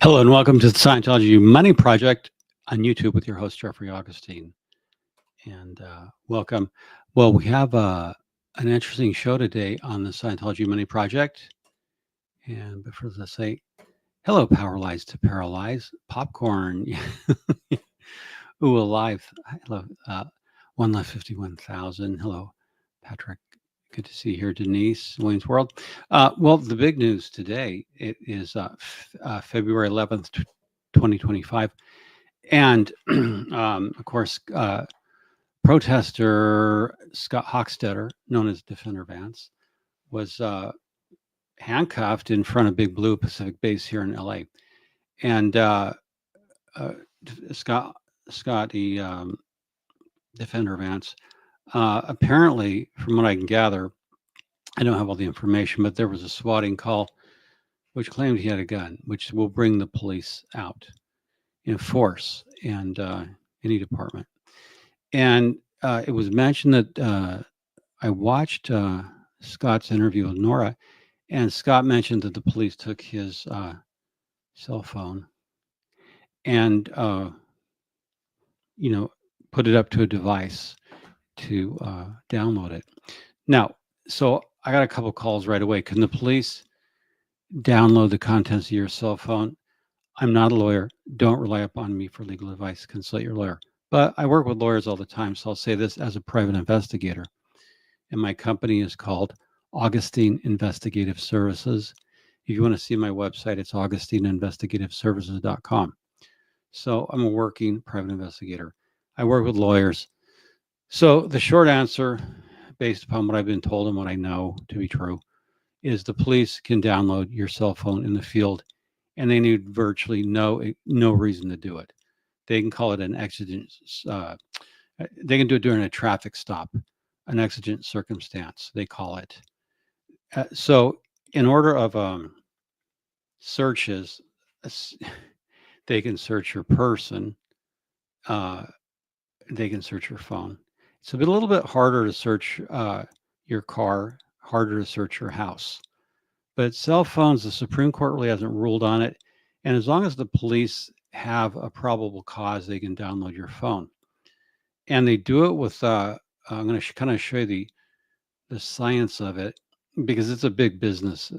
Hello and welcome to the Scientology Money Project on YouTube with your host, Jeffrey Augustine. And welcome. Well, we have an interesting show today on the Scientology Money Project. And but first, let's say hello, Powerlize to Paralyze, Popcorn. Ooh, alive. Hello, 151,000. Hello, Patrick. Good to see you here, Denise, Wayne's World. Well, the big news today, it is February 11th, 2025. And of course, protester Scott Hochstetter, known as Defender Vance, was handcuffed in front of Big Blue Pacific Base here in LA. And Scott, the Defender Vance, apparently, from what I can gather, I don't have all the information, but there was a swatting call which claimed he had a gun, which will bring the police out in force and any department. And it was mentioned that I watched Scott's interview with Nora, and Scott mentioned that the police took his cell phone and put it up to a device to download it. Now, so I got a couple calls right away. Can the police download the contents of your cell phone? I'm not a lawyer. Don't rely upon me for legal advice. Consult your lawyer. But I work with lawyers all the time, so I'll say this as a private investigator. And my company is called Augustine Investigative Services. If you want to see my website, it's augustineinvestigativeservices.com. So I'm a working private investigator. I work with lawyers. So the short answer, based upon what I've been told and what I know to be true, is the police can download your cell phone in the field, and they need virtually no reason to do it. They can call it an exigent. They can do it during a traffic stop, an exigent circumstance. They call it. So, in order of searches, they can search your person. They can search your phone. It's a little bit harder to search your car, harder to search your house. But cell phones, the Supreme Court really hasn't ruled on it. And as long as the police have a probable cause, they can download your phone. And they do it with, I'm going to kind of show you the science of it, because it's a big business,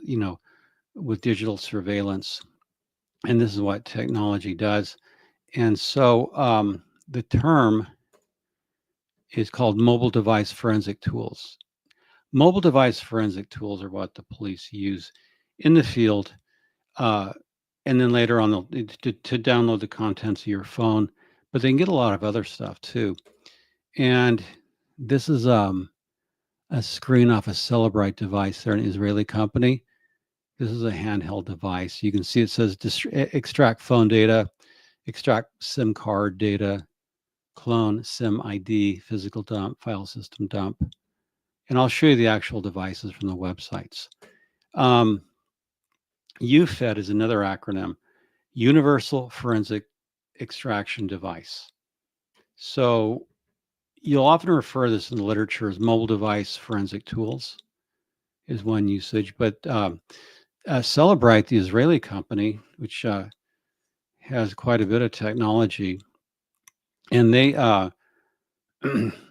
with digital surveillance. And this is what technology does. And so the term is called mobile device forensic tools. Mobile device forensic tools are what the police use in the field, and then later on to download the contents of your phone. But they can get a lot of other stuff too. And this is a screen off a Cellphone device. They're an Israeli company. This is a handheld device. You can see it says extract phone data, extract SIM card data, clone SIM ID, physical dump, file system dump. And I'll show you the actual devices from the websites. UFED is another acronym, Universal Forensic Extraction Device. So you'll often refer to this in the literature as mobile device forensic tools is one usage. But Cellphone, the Israeli company, which has quite a bit of technology, and they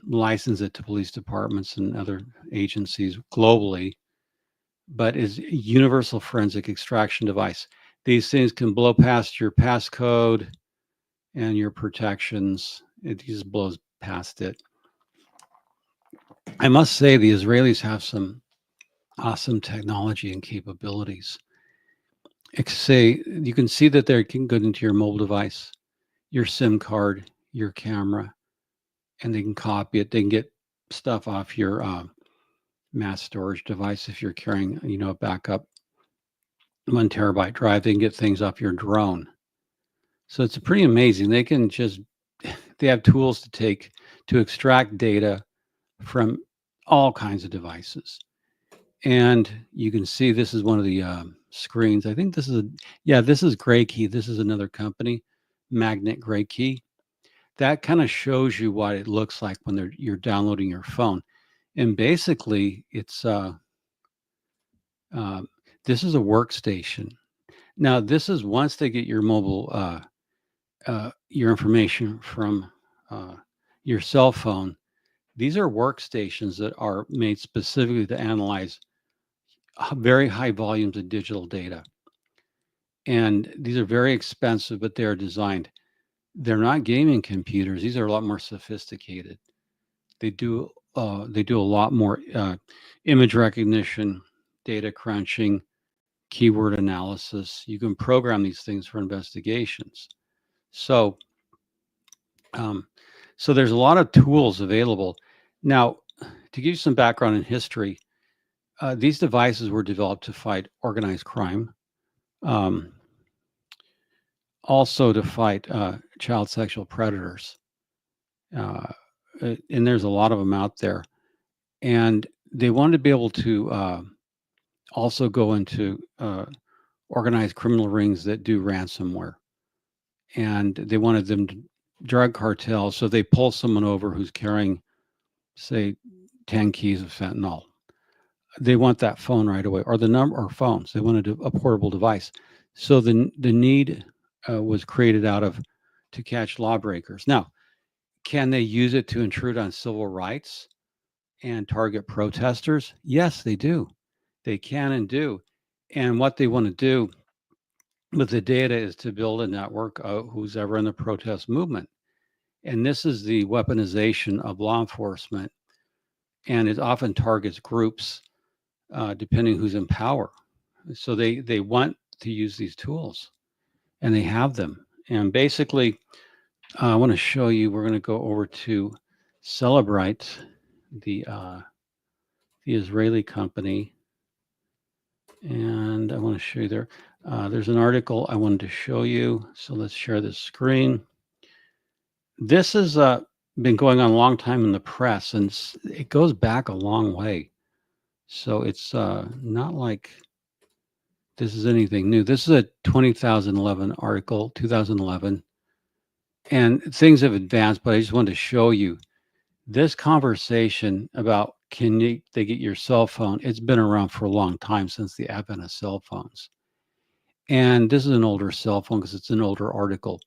license it to police departments and other agencies globally, but is a universal forensic extraction device. These things can blow past your passcode and your protections. It just blows past it. I must say the Israelis have some awesome technology and capabilities. You can see that they can go into your mobile device, your SIM card, your camera, and they can copy it. They can get stuff off your mass storage device if you're carrying, a backup 1 terabyte drive. They can get things off your drone. So it's pretty amazing. They have tools to extract data from all kinds of devices. And you can see this is one of the screens. I think this is this is Gray Key. This is another company, Magnet Gray Key. That kind of shows you what it looks like when you're downloading your phone. And basically, it's this is a workstation. Now, this is once they get your mobile, your information from your cell phone. These are workstations that are made specifically to analyze very high volumes of digital data. And these are very expensive, but they're designed. They're not gaming computers. These are a lot more sophisticated. They do a lot more image recognition, data crunching, keyword analysis. You can program these things for investigations. So, um, so there's a lot of tools available. Now, to give you some background in history, these devices were developed to fight organized crime, um, also to fight child sexual predators. Uh, and there's a lot of them out there. And they wanted to be able to also go into organized criminal rings that do ransomware. And they wanted them to drug cartels. So they pull someone over who's carrying, say, 10 keys of fentanyl. They want that phone right away, or the number, or phones. They wanted a portable device. So the need was created out of to catch lawbreakers. Now, can they use it to intrude on civil rights and target protesters? Yes, they do. They can and do. And what they want to do with the data is to build a network of who's ever in the protest movement. And this is the weaponization of law enforcement. And it often targets groups depending who's in power. So they want to use these tools and they have them. And basically, I want to show you, we're going to go over to Celebrite, the Israeli company. And I want to show you there. There's an article I wanted to show you. So let's share this screen. This has been going on a long time in the press, and it goes back a long way. So it's not like this is anything new. This is a 2011 article, 2011. And things have advanced, but I just wanted to show you this conversation about they get your cell phone. It's been around for a long time, since the advent of cell phones. And this is an older cell phone because it's an older article.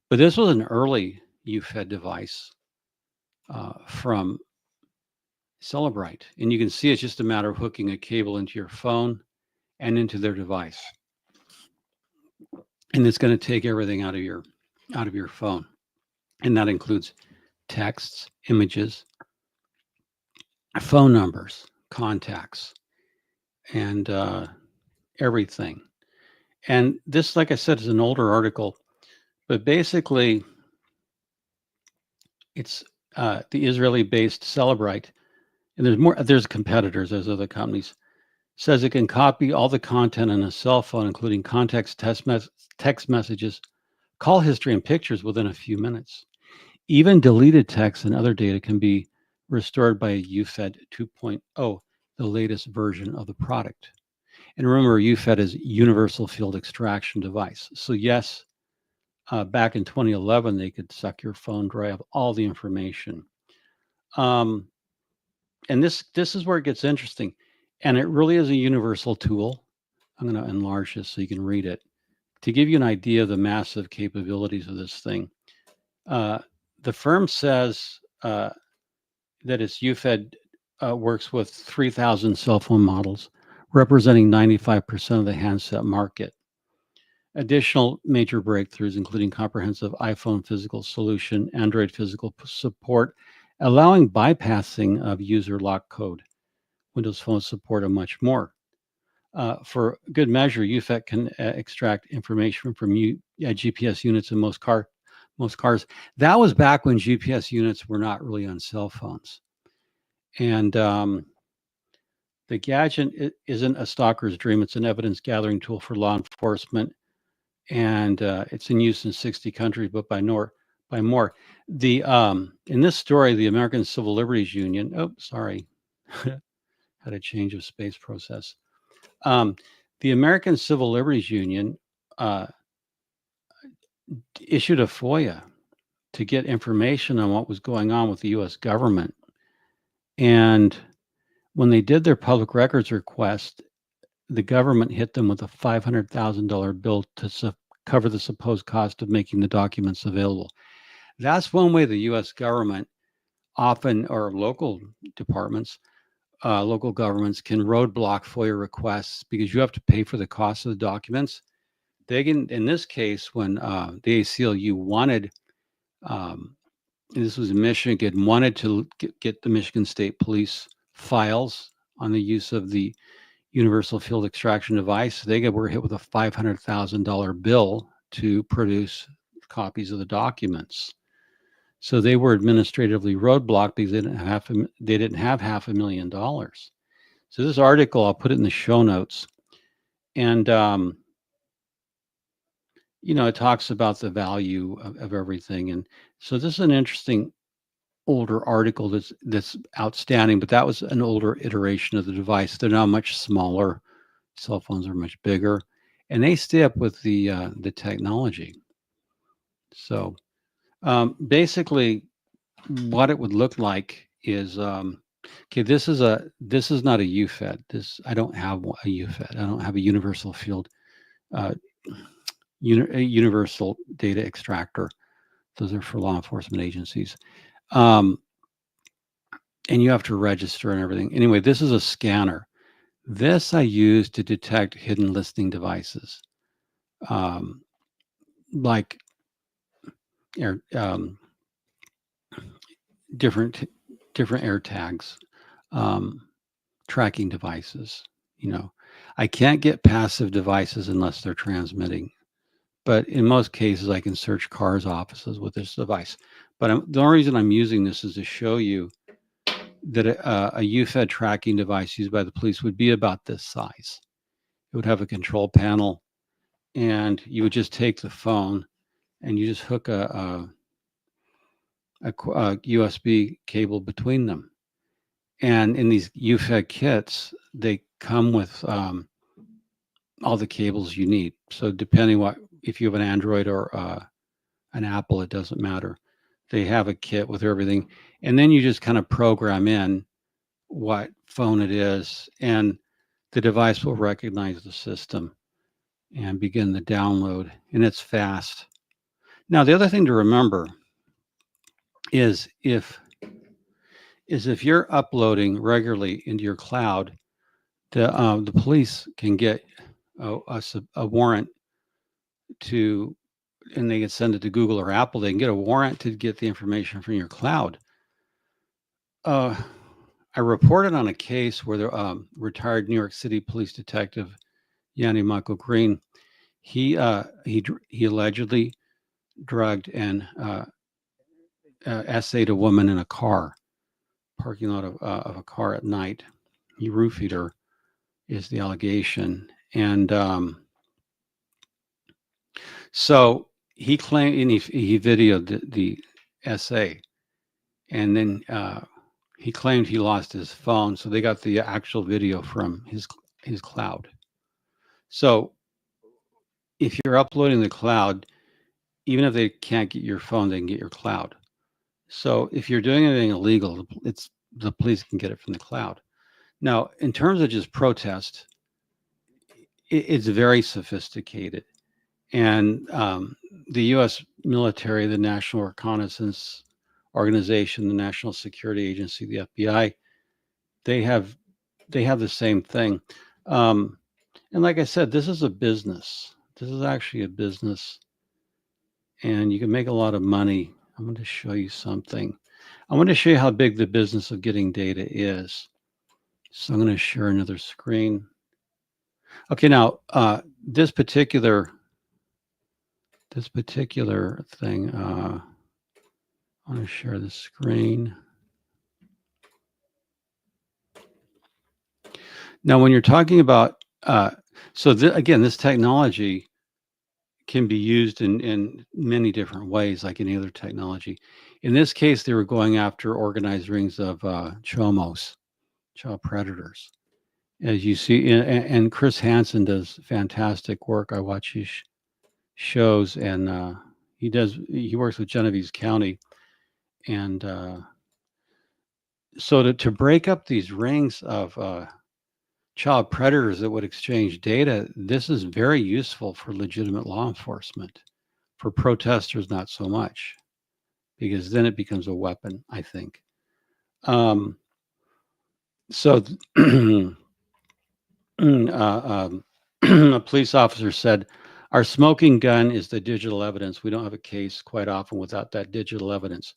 But this was an early UFED device from Celebrite. And you can see it's just a matter of hooking a cable into your phone and into their device. And it's going to take everything out of your phone. And that includes texts, images, phone numbers, contacts, and everything. And this, like I said, is an older article, but basically it's the Israeli-based Celebrite, and there's competitors, there's other companies, says it can copy all the content on a cell phone, including context, text messages, call history, and pictures within a few minutes. Even deleted text and other data can be restored by a UFED 2.0, the latest version of the product. And remember, UFED is Universal Field Extraction Device. So yes, back in 2011, they could suck your phone dry of all the information. And this is where it gets interesting. And it really is a universal tool. I'm going to enlarge this so you can read it. To give you an idea of the massive capabilities of this thing, the firm says that its UFED works with 3,000 cell phone models, representing 95% of the handset market. Additional major breakthroughs, including comprehensive iPhone physical solution, Android physical support, allowing bypassing of user lock code, Windows Phone support, and much more. For good measure, UFED can extract information from GPS units in most cars. That was back when GPS units were not really on cell phones. And the gadget isn't a stalker's dream. It's an evidence gathering tool for law enforcement. And it's in use in 60 countries, but by more. The in this story, the American Civil Liberties Union. Oh, sorry, had a change of space process. The American Civil Liberties Union issued a FOIA to get information on what was going on with the U.S. government, and when they did their public records request, the government hit them with a $500,000 bill to cover the supposed cost of making the documents available. That's one way the U.S. government often, or local departments, local governments can roadblock FOIA requests because you have to pay for the cost of the documents. They can, in this case, when the ACLU wanted, this was in Michigan, wanted to get the Michigan State Police files on the use of the universal field extraction device, they were hit with a $500,000 bill to produce copies of the documents. So they were administratively roadblocked because they didn't have $500,000. So this article, I'll put it in the show notes, and it talks about the value of everything. And so this is an interesting older article that's outstanding, but that was an older iteration of the device. They're now much smaller. Cell phones are much bigger, and they stay up with the technology. So basically, what it would look like is okay. This is not a UFED. I don't have a UFED. I don't have a universal field, a universal data extractor. Those are for law enforcement agencies. And you have to register and everything. Anyway, this is a scanner. This I use to detect hidden listening devices, like different air tags, tracking devices. I can't get passive devices unless they're transmitting. But in most cases, I can search cars' offices with this device. But the only reason I'm using this is to show you that a UFED tracking device used by the police would be about this size. It would have a control panel, and you would just take the phone and you just hook a USB cable between them. And in these UFED kits, they come with all the cables you need. So depending if you have an Android or an Apple, it doesn't matter. They have a kit with everything. And then you just kind of program in what phone it is, and the device will recognize the system and begin the download, and it's fast. Now, the other thing to remember is if you're uploading regularly into your cloud, the police can get a warrant to, and they can send it to Google or Apple. They can get a warrant to get the information from your cloud. I reported on a case where the retired New York City police detective Yanni Michael Green, he allegedly drugged and essayed a woman in a parking lot of a car at night. He roofied her, is the allegation. And so he claimed, and he videoed the essay, and then he claimed he lost his phone, so they got the actual video from his cloud. So if you're uploading the cloud, even if they can't get your phone, they can get your cloud. So if you're doing anything illegal, the police can get it from the cloud. Now, in terms of just protest, it's very sophisticated. And the U.S. military, the National Reconnaissance Organization, the National Security Agency, the FBI, they have the same thing. And like I said, this is a business. This is actually a business, and you can make a lot of money. I'm going to show you something. I want to show you how big the business of getting data is. So I'm going to share another screen. Okay, now this particular thing, I want to share the screen. Now, when you're talking about, again, this technology can be used in many different ways, like any other technology. In this case, they were going after organized rings of chomos, child predators. As you see, and Chris Hansen does fantastic work. I watch his shows, and he works with Genovese County, and so to break up these rings of child predators that would exchange data, this is very useful for legitimate law enforcement. For protesters, not so much, because then it becomes a weapon, I think. So a police officer said, our smoking gun is the digital evidence. We don't have a case quite often without that digital evidence.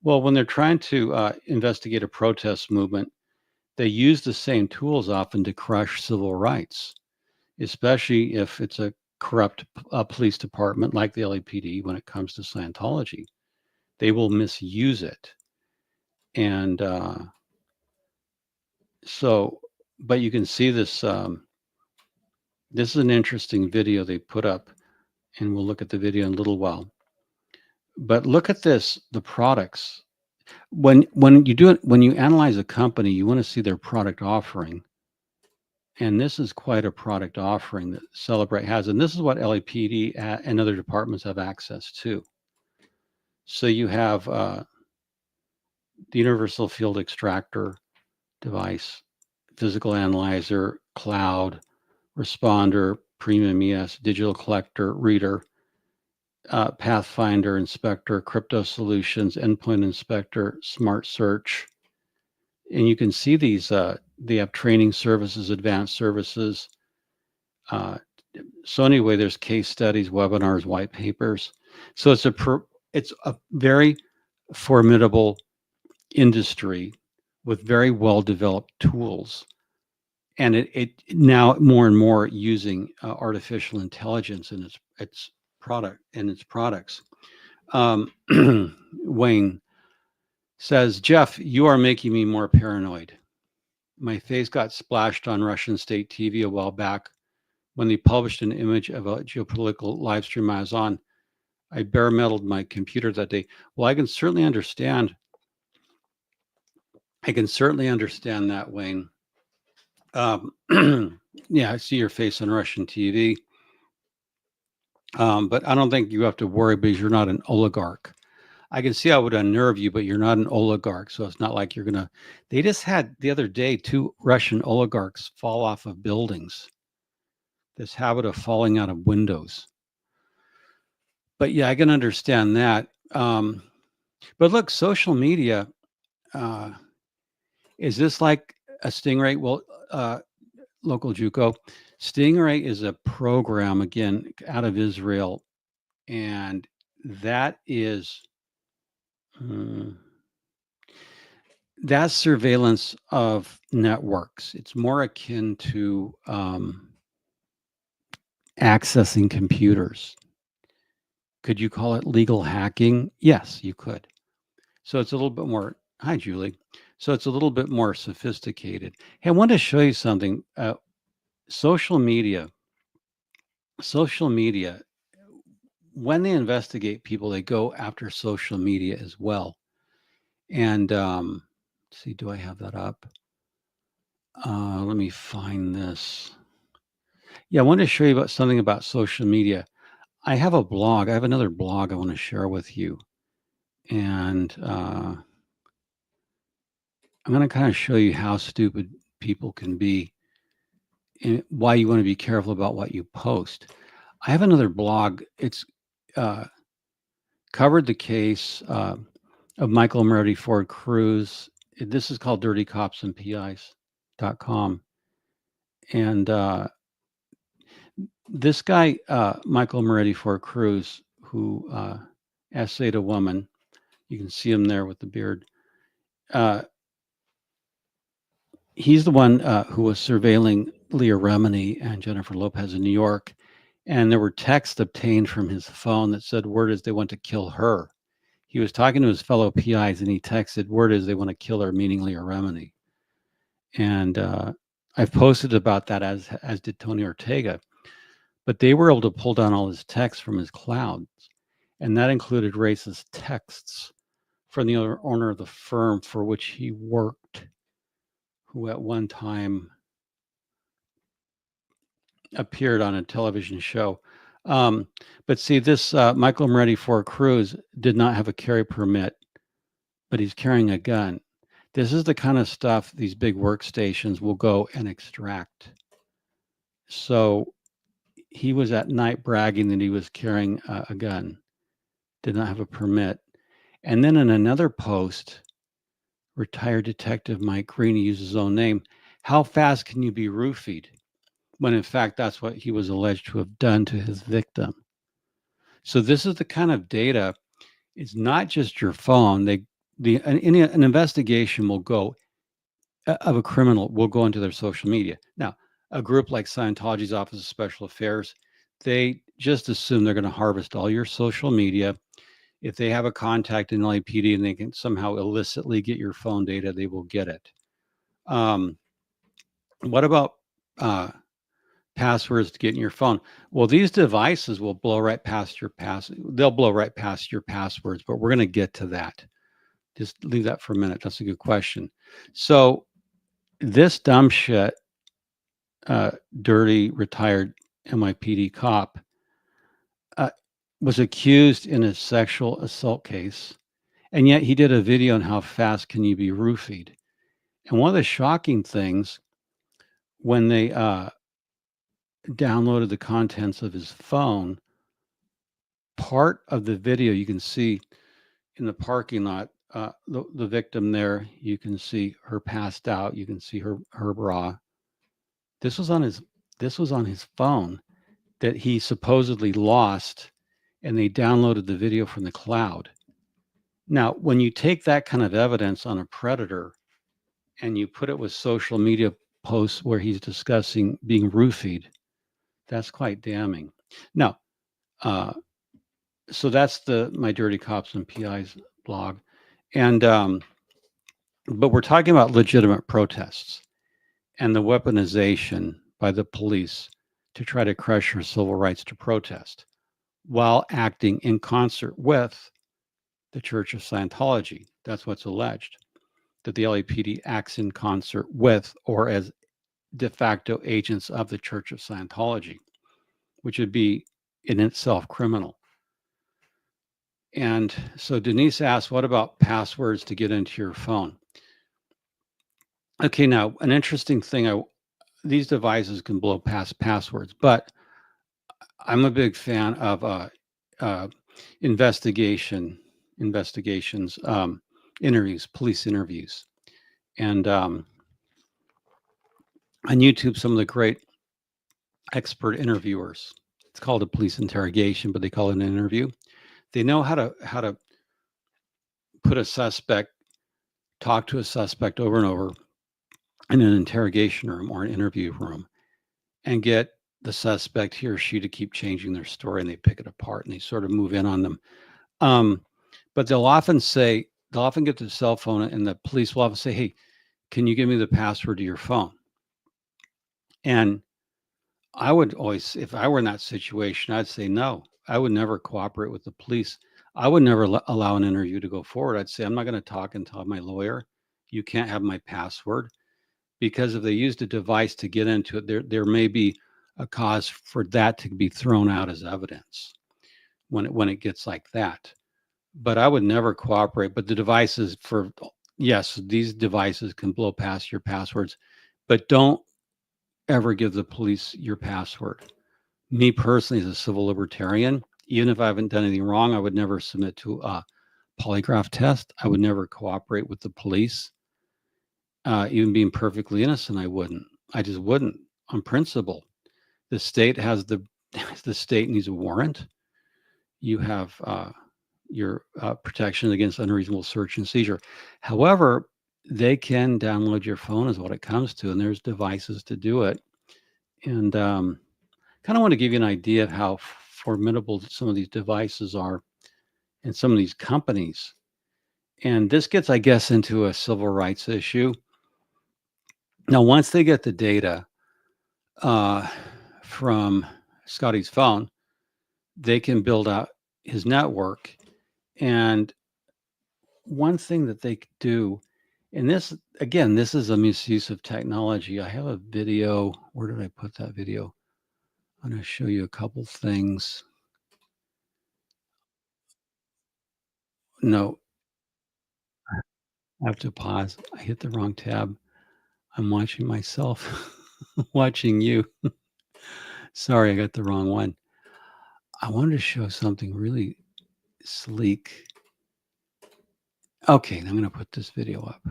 Well, when they're trying to investigate a protest movement, they use the same tools often to crush civil rights, especially if it's a corrupt police department like the LAPD when it comes to Scientology. They will misuse it. And so, but you can see this. This is an interesting video they put up, and we'll look at the video in a little while. But look at this, the products. When you do it, when you analyze a company, you want to see their product offering. And this is quite a product offering that Celebrate has. And this is what LAPD and other departments have access to. So you have the Universal Field Extractor device, Physical Analyzer, Cloud, Responder, Premium ES, Digital Collector, Reader, Pathfinder, Inspector, Crypto Solutions, Endpoint Inspector, Smart Search. And you can see these, they have training services, advanced services. So anyway, there's case studies, webinars, white papers. So it's a very formidable industry with very well-developed tools. And it now more and more using artificial intelligence in its product and its products. Wayne says, Jeff, you are making me more paranoid. My face got splashed on Russian state TV a while back when they published an image of a geopolitical live stream I was on. I bare metaled my computer that day. Well, I can certainly understand that, Wayne. Yeah, I see your face on Russian TV. But I don't think you have to worry because you're not an oligarch. I can see how it would unnerve you, but you're not an oligarch. So it's not like you're going to. They just had the other day 2 Russian oligarchs fall off of buildings. This habit of falling out of windows. But yeah, I can understand that. But look, social media, is this like a Stingray? Well, local JUCO, Stingray is a program, again, out of Israel. And that is, that's surveillance of networks. It's more akin to accessing computers. Could you call it legal hacking? Yes, you could. So it's a little bit more, hi, Julie. So it's a little bit more sophisticated. Hey, I want to show you something. Social media, when they investigate people, they go after social media as well. And let's see, do I have that up? Let me find this. Yeah, I want to show you about something about social media. I have a blog. I have another blog I want to share with you. And I'm going to kind of show you how stupid people can be and why you want to be careful about what you post. I have another blog. It's covered the case of Michael Moretti Ford Cruz. This is called dirtycopsandpis.com. And this guy, Michael Moretti Ford Cruz, who essayed a woman, you can see him there with the beard. He's the one who was surveilling Leah Remini and Jennifer Lopez in New York. And there were texts obtained from his phone that said, word is they want to kill her. He was talking to his fellow PIs and he texted, word is they want to kill her, meaning Leah Remini. And I've posted about that, as did Tony Ortega. But they were able to pull down all his texts from his clouds. And that included racist texts from the owner of the firm for which he worked, who at one time appeared on a television show. But see, this Michael Moretti Ford Cruz did not have a carry permit, but he's carrying a gun. This is the kind of stuff these big workstations will go and extract. So he was at night bragging that he was carrying a gun, did not have a permit. And then in another post, retired detective Mike Green, he used his own name. How fast can you be roofied? When in fact, that's what he was alleged to have done to his victim. So this is the kind of data. It's not just your phone. An investigation will go of a criminal will go into their social media. Now, a group like Scientology's Office of Special Affairs, they just assume they're going to harvest all your social media. If they have a contact in LAPD and they can somehow illicitly get your phone data, they will get it. What about passwords to get in your phone? Well, these devices will blow right past your they'll blow right past your passwords, but we're going to get to that. Just leave that for a minute. That's a good question. So this dumb shit, dirty retired NYPD cop, was accused in a sexual assault case, and yet he did a video on how fast can you be roofied. And one of the shocking things, when they downloaded the contents of his phone, part of the video you can see in the parking lot, the victim there, you can see her passed out, you can see her bra. This was on his phone that he supposedly lost, and they downloaded the video from the cloud. Now, when you take that kind of evidence on a predator and you put it with social media posts where he's discussing being roofied, that's quite damning. Now, so that's my Dirty Cops and PIs blog, and but we're talking about legitimate protests and the weaponization by the police to try to crush your civil rights to protest while acting in concert with the Church of Scientology. That's what's alleged, that the LAPD acts in concert with or as de facto agents of the Church of Scientology, which would be in itself criminal. And so Denise asked, what about passwords to get into your phone? Okay, now an interesting thing, these devices can blow past passwords, but I'm a big fan of uh, investigations, interviews, police interviews, and on YouTube, some of the great expert interviewers. It's called a police interrogation, but they call it an interview. They know how to put a suspect, talk to a suspect over and over in an interrogation room or an interview room, and get the suspect, he or she, to keep changing their story, and they pick it apart and they sort of move in on them. But they'll often get the cell phone, and the police will often say, "Hey, can you give me the password to your phone?" And I would always, if I were in that situation, I'd say no. I would never cooperate with the police. I would never allow an interview to go forward. I'd say, I'm not going to talk and tell my lawyer, you can't have my password, because if they used a device to get into it, there may be a cause for that to be thrown out as evidence when it gets like that. But I would never cooperate. But the devices yes, these devices can blow past your passwords, but don't ever give the police your password. Me personally, as a civil libertarian, even if I haven't done anything wrong, I would never submit to a polygraph test. I would never cooperate with the police. Even being perfectly innocent, I wouldn't. I just wouldn't, on principle. The state has the state needs a warrant. You have your protection against unreasonable search and seizure. However, they can download your phone, is what it comes to, and there's devices to do it. And kind of want to give you an idea of how formidable some of these devices are and some of these companies. And this gets, I guess, into a civil rights issue. Now, once they get the data from Scotty's phone, they can build out his network. And one thing that they could do, and this, again, this is a misuse of technology. I have a video. Where did I put that video? I'm going to show you a couple things. No, I have to pause. I hit the wrong tab. I'm watching myself, watching you. Sorry, I got the wrong one. I wanted to show something really sleek. Okay, I'm going to put this video up.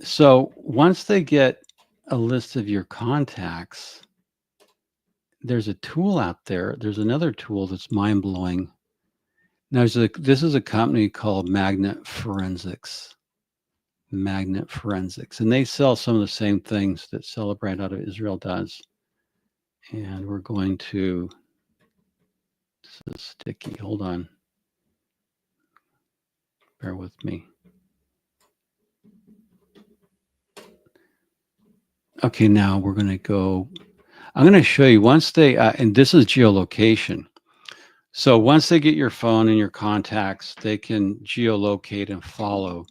So once they get a list of your contacts, there's a tool out there. There's another tool that's mind-blowing. Now, this is a company called Magnet Forensics. Magnet Forensics. And they sell some of the same things that Celebrate out of Israel does. And we're going to, this is sticky. Hold on. Bear with me. Okay, now we're going to go, I'm going to show you once they, and this is geolocation. So once they get your phone and your contacts, they can geolocate and follow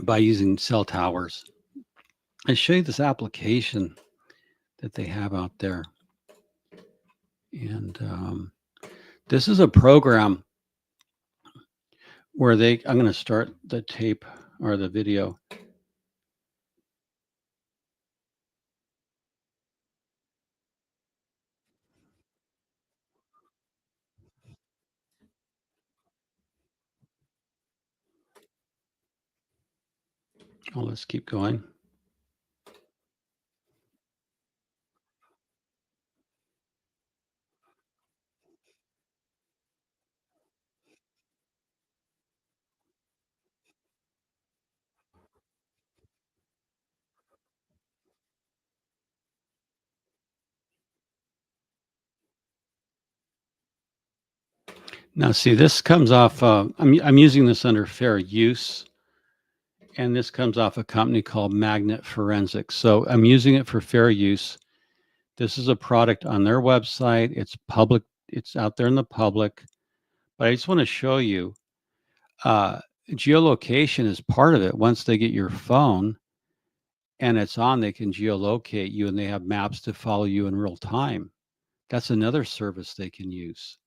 by using cell towers. I show you this application that they have out there. And this is a program where I'm going to start the tape or the video. Oh, let's keep going. Now, see, this comes off, I'm using this under fair use, and this comes off a company called Magnet Forensics. So I'm using it for fair use. This is a product on their website. It's public. It's out there in the public. But I just want to show you, geolocation is part of it. Once they get your phone and it's on, they can geolocate you, and they have maps to follow you in real time. That's another service they can use.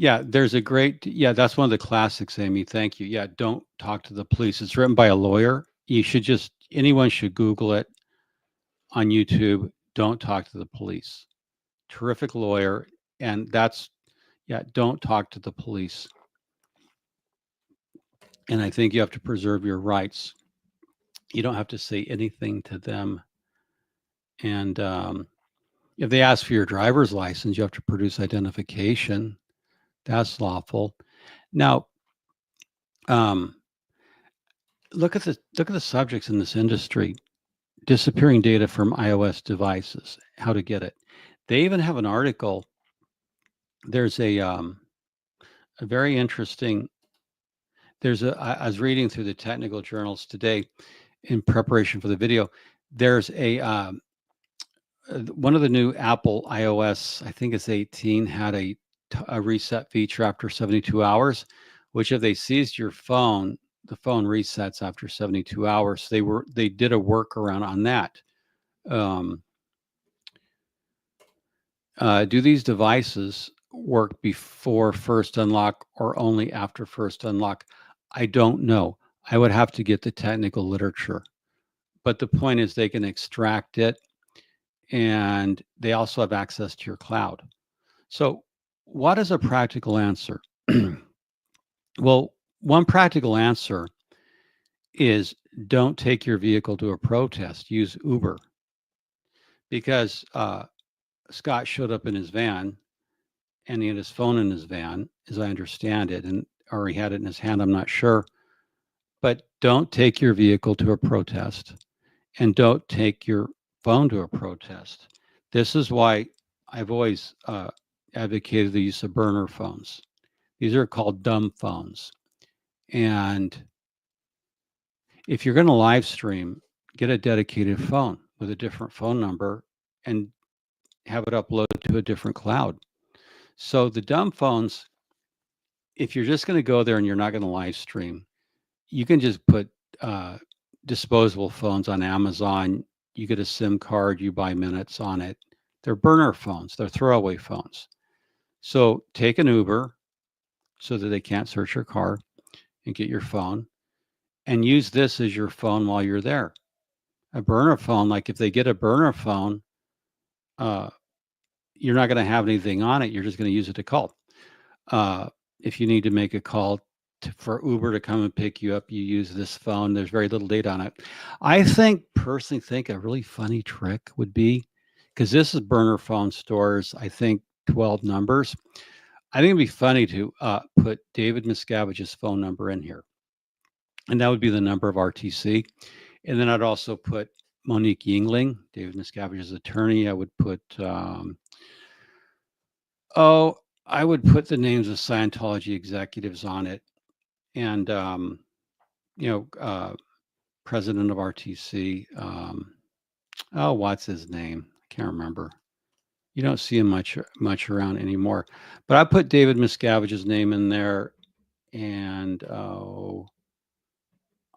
Yeah, there's a great, yeah, that's one of the classics, Amy. Thank you. Yeah, don't talk to the police. It's written by a lawyer. You should just, anyone should Google it on YouTube. Don't talk to the police. Terrific lawyer. And that's, yeah, don't talk to the police. And I think you have to preserve your rights. You don't have to say anything to them. And if they ask for your driver's license, you have to produce identification. That's lawful. Now, look at the subjects in this industry. Disappearing data from iOS devices, how to get it. They even have an article. There's a very interesting, I was reading through the technical journals today in preparation for the video. There's one of the new Apple iOS, I think it's 18, had a reset feature after 72 hours, which if they seized your phone, the phone resets after 72 hours. They did a workaround on that. Do these devices work before first unlock or only after first unlock? I don't know. I would have to get the technical literature. But the point is they can extract it, and they also have access to your cloud. So what is a practical answer? Well, one practical answer is don't take your vehicle to a protest. Use Uber. Because Scott showed up in his van, and he had his phone in his van, as I understand it, or he had it in his hand, I'm not sure. But don't take your vehicle to a protest, and don't take your phone to a protest. This is why I've always advocated the use of burner phones. These are called dumb phones. And if you're going to live stream, get a dedicated phone with a different phone number and have it uploaded to a different cloud. So the dumb phones, if you're just going to go there and you're not going to live stream, you can just put disposable phones on Amazon. You get a SIM card, you buy minutes on it. They're burner phones, they're throwaway phones. So take an Uber so that they can't search your car and get your phone, and use this as your phone while you're there. A burner phone, like if they get a burner phone, uh, you're not going to have anything on it. You're just going to use it to call. Uh, if you need to make a call for Uber to come and pick you up, you use this phone. There's very little data on it. I personally think a really funny trick would be, because this is burner phone stores, I think 12 numbers. I think it'd be funny to put David Miscavige's phone number in here, and that would be the number of RTC. And then I'd also put Monique Yingling, David Miscavige's attorney. I would put, I would put the names of Scientology executives on it, and you know, president of RTC. What's his name? I can't remember. You don't see him much around anymore. But I put David Miscavige's name in there, and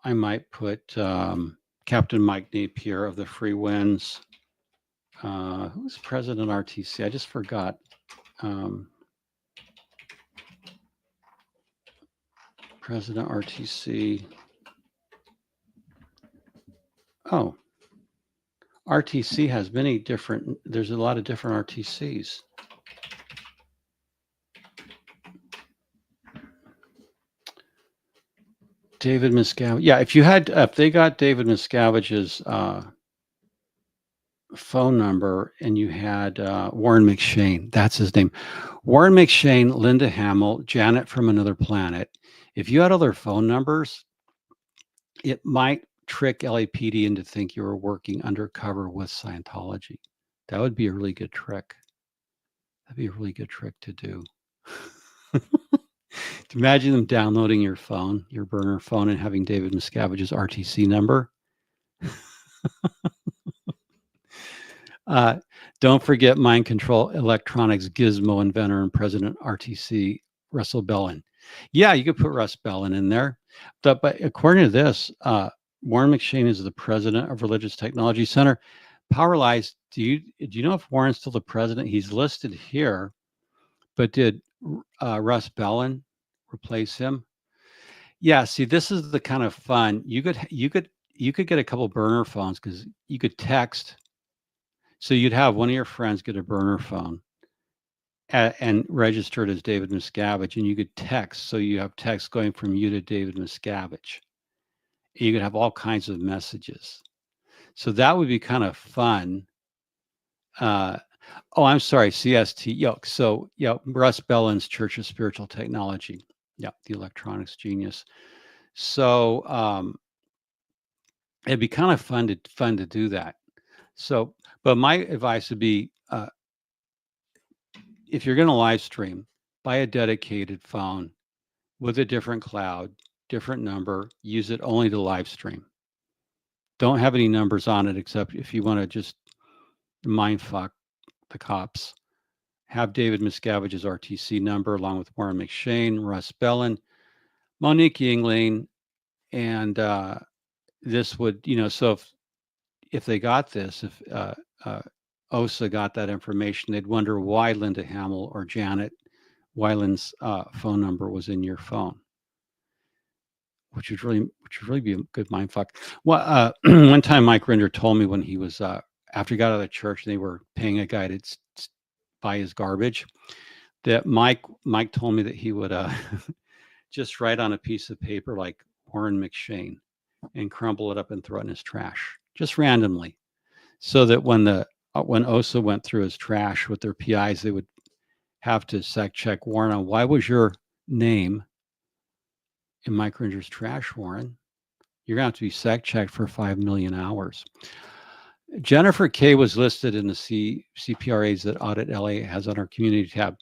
I might put Captain Mike Napier of the Free Winds. Who's president RTC? I just forgot. President RTC. Oh, RTC has many different, there's a lot of different RTCs. David Miscavige. Yeah, if they got David Miscavige's phone number and you had Warren McShane, that's his name. Warren McShane, Linda Hamill, Janet from Another Planet. If you had other phone numbers, it might trick LAPD into think you were working undercover with Scientology. That would be a really good trick. That'd be a really good trick to do. Imagine them downloading your phone, your burner phone, and having David Miscavige's RTC number. Don't forget Mind Control Electronics Gizmo inventor and president RTC, Russell Bellin. Yeah, you could put Russ Bellin in there. But according to this, Warren McShane is the president of Religious Technology Center. Powerlies, do you know if Warren's still the president? He's listed here, but did Russ Bellin replace him? Yeah, see, this is the kind of fun you could get a couple burner phones, because you could text. So you'd have one of your friends get a burner phone and registered as David Miscavige, and you could text. So you have text going from you to David Miscavige. You could have all kinds of messages. So that would be kind of fun. I'm sorry, CST. So Russ Bellin's Church of Spiritual Technology. Yeah, the electronics genius. So it'd be kind of fun to do that. So, but my advice would be, if you're going to live stream, buy a dedicated phone with a different cloud, different number. Use it only to live stream. Don't have any numbers on it except if you want to just mind fuck the cops. Have David Miscavige's RTC number along with Warren McShane, Russ Bellin, Monique Yingling, and this would, so if they got this, if OSA got that information, they'd wonder why Linda Hamill or Janet Weiland's phone number was in your phone, which would really be a good mind fuck. Well, one time Mike Rinder told me when he was after he got out of the church, they were paying a guy to buy his garbage. That Mike told me that he would just write on a piece of paper like Warren McShane and crumble it up and throw it in his trash, just randomly, so that when OSA went through his trash with their PIs, they would have to sec check Warren on why was your name in Mike Rinder's trash, Warren. You're going to have to be sec checked for 5 million hours. Jennifer K was listed in the CPRAs that Audit LA has on our community tab.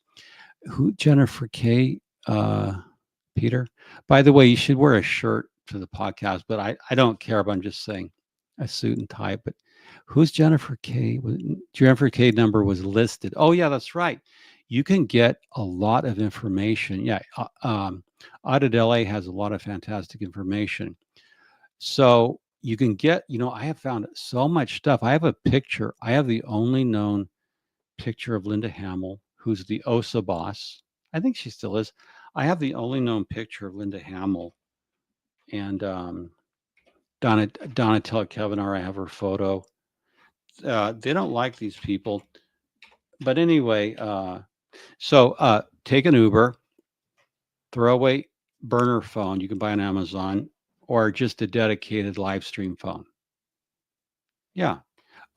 Who, Jennifer K? Peter? By the way, you should wear a shirt to the podcast, but I don't care, but I'm just saying a suit and tie. But who's Jennifer K? Jennifer K number was listed. Oh, yeah, that's right. You can get a lot of information. Yeah, Audit LA has a lot of fantastic information. So you can get, I have found so much stuff. I have a picture. I have the only known picture of Linda Hamill, who's the OSA boss. I think she still is. I have the only known picture of Linda Hamill and Donatella Kavanagh. I have her photo. They don't like these people, but anyway. So take an Uber, throw away burner phone you can buy on Amazon, or just a dedicated live stream phone. Yeah.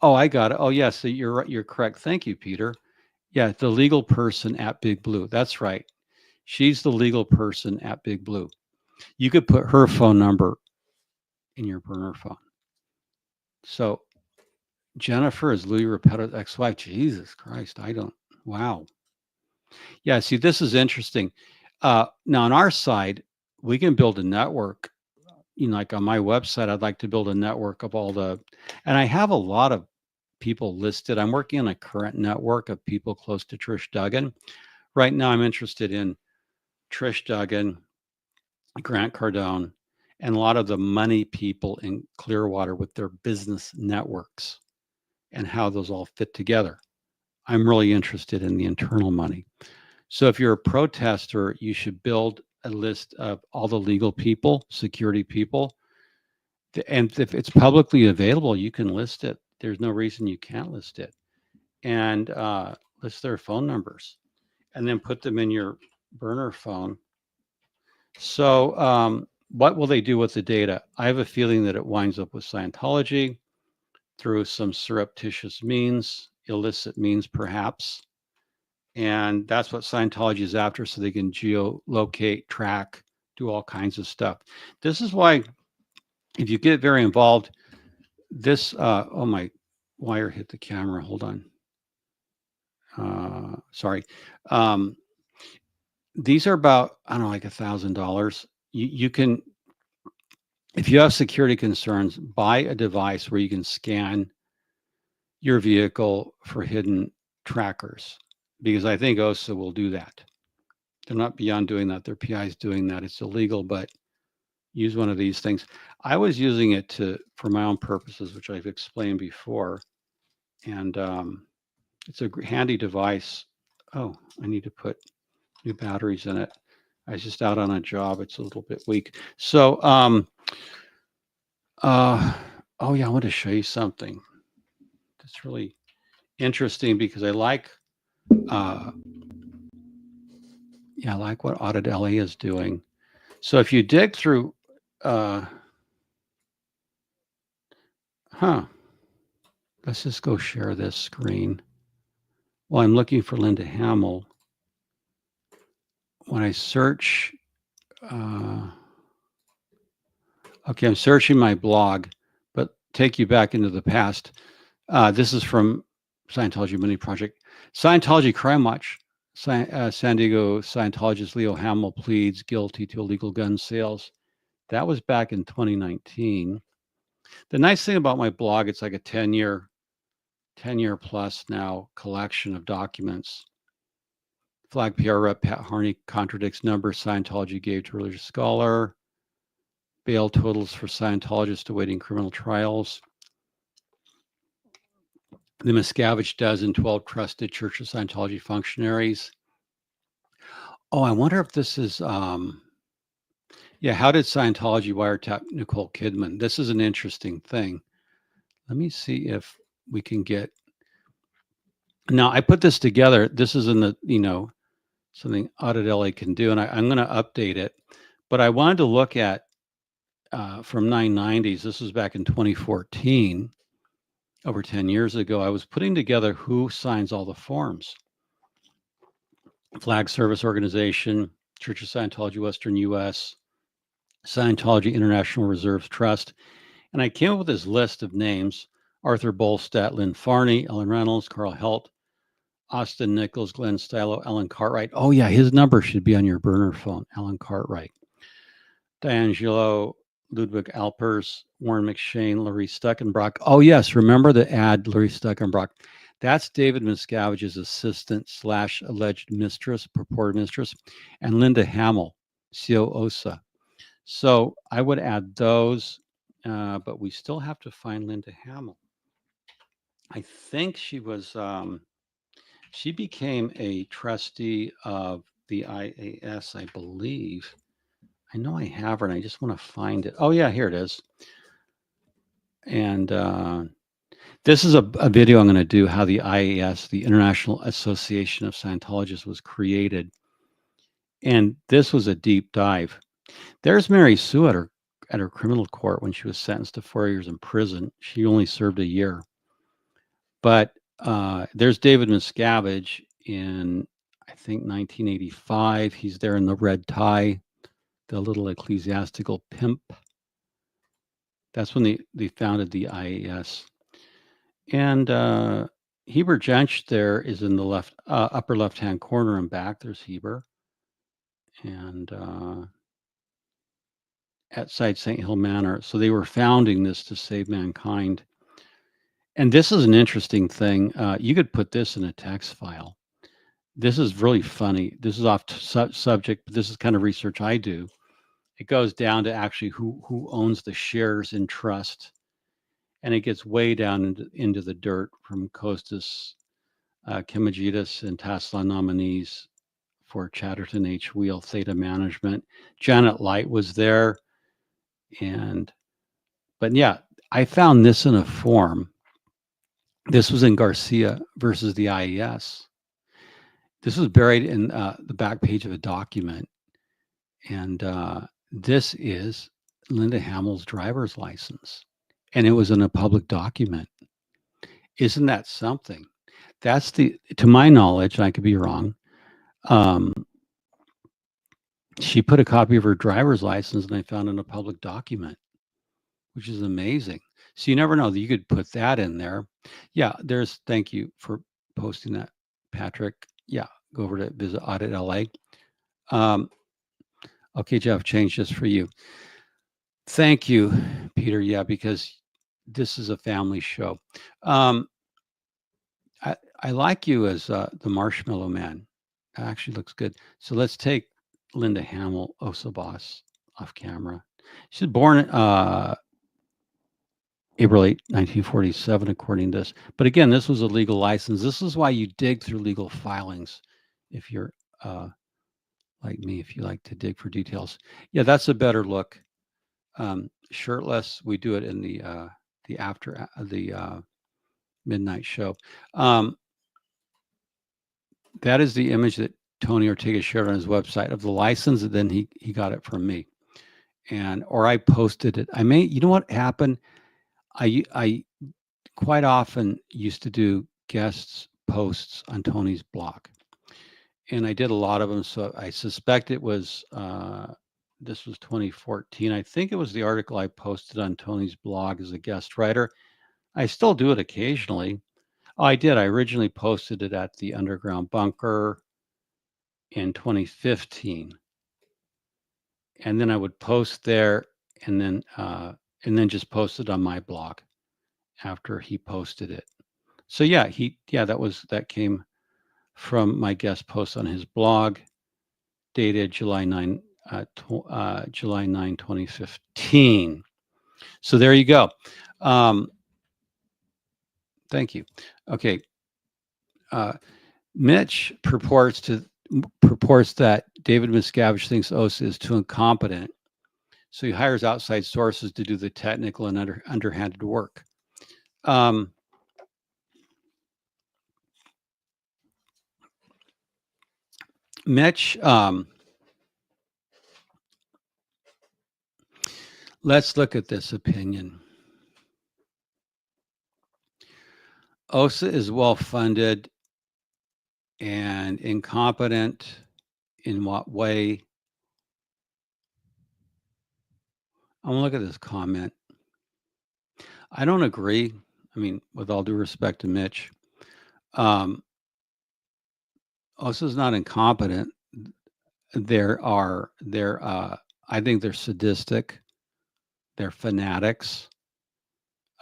Oh, I got it. Oh, yes. So you're correct. Thank you, Peter. Yeah, the legal person at Big Blue. That's right. She's the legal person at Big Blue. You could put her phone number in your burner phone. So Jennifer is Louis Repetto's ex-wife. Jesus Christ, I don't. Wow. Yeah. See, this is interesting. Now on our side, we can build a network. Like on my website, I'd like to build a network of all and I have a lot of people listed. I'm working on a current network of people close to Trish Duggan. Right now, I'm interested in Trish Duggan, Grant Cardone, and a lot of the money people in Clearwater with their business networks and how those all fit together. I'm really interested in the internal money. So if you're a protester, you should build a list of all the legal people, security people. And if it's publicly available, you can list it. There's no reason you can't list it. And list their phone numbers and then put them in your burner phone. So what will they do with the data? I have a feeling that it winds up with Scientology through some surreptitious means, illicit means perhaps. And that's what Scientology is after, so they can geolocate, track, do all kinds of stuff. This is why, if you get very involved, oh, my wire hit the camera. Hold on. Sorry. These are about, I don't know, like $1,000. You can, if you have security concerns, buy a device where you can scan your vehicle for hidden trackers, because I think OSA will do that. They're not beyond doing that. Their PI is doing that. It's illegal, but use one of these things. I was using it for my own purposes, which I've explained before. And it's a handy device. Oh, I need to put new batteries in it. I was just out on a job. It's a little bit weak. So, oh yeah, I want to show you something that's really interesting because I like what Audit LA is doing. So if you dig through, let's just go share this screen. Well, I'm looking for Linda Hamill. When I search, okay, I'm searching my blog, but take you back into the past. This is from Scientology Money Project. Scientology Crime Watch. San Diego Scientologist Leo Hamill pleads guilty to illegal gun sales. That was back in 2019. The nice thing about my blog, it's like a 10-year plus now collection of documents. Flag PR rep Pat Harney contradicts numbers Scientology gave to religious scholar. Bail totals for Scientologists awaiting criminal trials. The Miscavige dozen, 12 trusted Church of Scientology functionaries. Oh, I wonder if this is, how did Scientology wiretap Nicole Kidman? This is an interesting thing. Let me see if we can get, now I put this together. This is in the, something Audit LA can do, and I'm going to update it. But I wanted to look at from 990s. This was back in 2014. Over 10 years ago, I was putting together who signs all the forms. Flag Service Organization, Church of Scientology Western U.S., Scientology International Reserves Trust. And I came up with this list of names: Arthur Bolstadt, Lynn Farney, Ellen Reynolds, Carl Helt, Austin Nichols, Glenn Stylo, Alan Cartwright. Oh, yeah, his number should be on your burner phone, Alan Cartwright. D'Angelo, Ludwig Alpers, Warren McShane, Larry Stuckenbrock. Oh, yes. Remember the ad, Larry Stuckenbrock? That's David Miscavige's assistant / alleged mistress, purported mistress, and Linda Hamill, CO OSA. So I would add those, but we still have to find Linda Hamill. I think she was, She became a trustee of the IAS, I believe. I know I have her, and I just want to find it. Oh yeah, here it is. And this is a video I'm going to do how the IAS, the International Association of Scientologists, was created. And this was a deep dive. There's Mary Sue at her criminal court when she was sentenced to 4 years in prison. She only served a year. But there's David Miscavige in, I think, 1985. He's there in the red tie, the little ecclesiastical pimp. That's when they founded the IAS. And Heber Jensch there is in the left upper left-hand corner and back. There's Heber. And at Site St. Hill Manor. So they were founding this to save mankind. And this is an interesting thing. You could put this in a text file. This is really funny. This is off subject, but this is kind of research I do. It goes down to actually who owns the shares in trust, and it gets way down into the dirt from Costas Kimagidis and Tesla nominees for Chatterton H. Wheel Theta Management. Janet Light was there, but yeah, I found this in a form. This was in Garcia versus the IES. This was buried in the back page of a document. And this is Linda Hamill's driver's license. And it was in a public document. Isn't that something? That's to my knowledge, I could be wrong. She put a copy of her driver's license and I found in a public document, which is amazing. So you never know that you could put that in there. Yeah, thank you for posting that, Patrick. Yeah, go over to visit Audit LA. Okay, Jeff, change this for you. Thank you, Peter. Yeah, because this is a family show. I like you as the Marshmallow Man. That actually looks good. So let's take Linda Hamill, OSA boss, off camera. She's born April 8, 1947, according to this. But again, this was a legal license. This is why you dig through legal filings if you're like me, if you like to dig for details. Yeah, that's a better look. Shirtless. We do it in the after the midnight show. That is the image that Tony Ortega shared on his website of the license, and then he got it from me, or I posted it. You know what happened? I quite often used to do guests posts on Tony's blog, and I did a lot of them. So I suspect it was this was 2014. I think it was the article I posted on Tony's blog as a guest writer. I still do it occasionally. Oh, I did. I originally posted it at the Underground Bunker in 2015. And then I would post there and then just post it on my blog after he posted it. So yeah, that came from my guest post on his blog, dated July 9, 2015. So there you go. Thank you. Okay. Mitch purports that David Miscavige thinks OSA is too incompetent, so he hires outside sources to do the technical and underhanded work. Mitch, let's look at this opinion. OSA is well-funded and incompetent in what way? I want to look at this comment. I don't agree. I mean, with all due respect to Mitch, OSA is not incompetent. I think they're sadistic. They're fanatics.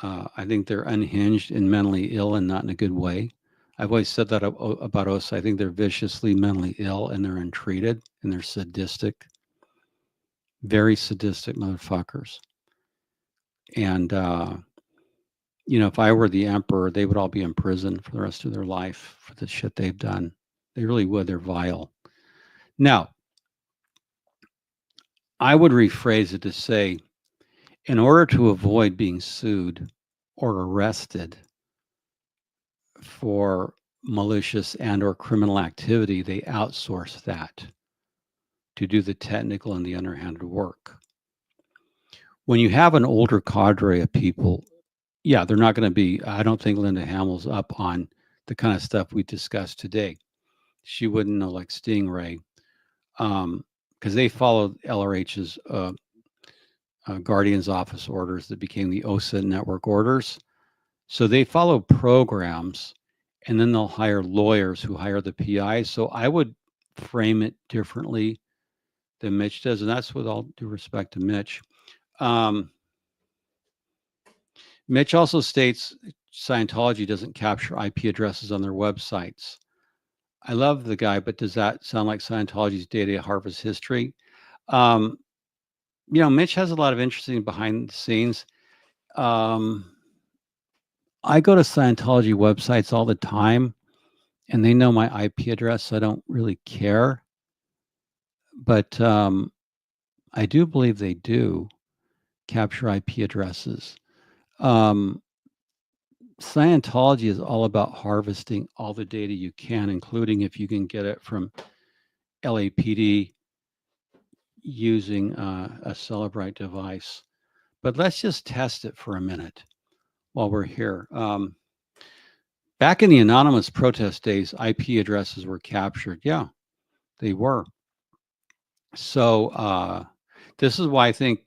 I think they're unhinged and mentally ill and not in a good way. I've always said that about OSA. I think they're viciously mentally ill and they're untreated and they're sadistic, very sadistic motherfuckers. And if I were the emperor, they would all be in prison for the rest of their life for the shit they've done. They really would. They're vile. Now, I would rephrase it to say, in order to avoid being sued or arrested for malicious and or criminal activity, they outsource that to do the technical and the underhanded work. When you have an older cadre of people, yeah, they're not going to be, I don't think Linda Hamill's up on the kind of stuff we discussed today. She wouldn't know like Stingray, because they followed LRH's Guardian's Office orders that became the OSA network orders. So they follow programs, and then they'll hire lawyers who hire the PIs. So I would frame it differently than Mitch does, and that's with all due respect to Mitch. Mitch also states Scientology doesn't capture IP addresses on their websites. I love the guy, but does that sound like Scientology's data harvest history? Mitch has a lot of interesting behind the scenes. I go to Scientology websites all the time, and they know my IP address, so I don't really care. But I do believe they do capture IP addresses. Scientology is all about harvesting all the data you can, including if you can get it from LAPD using a Celebrite device. But let's just test it for a minute while we're here. Back in the anonymous protest days, IP addresses were captured. Yeah, they were. So this is why I think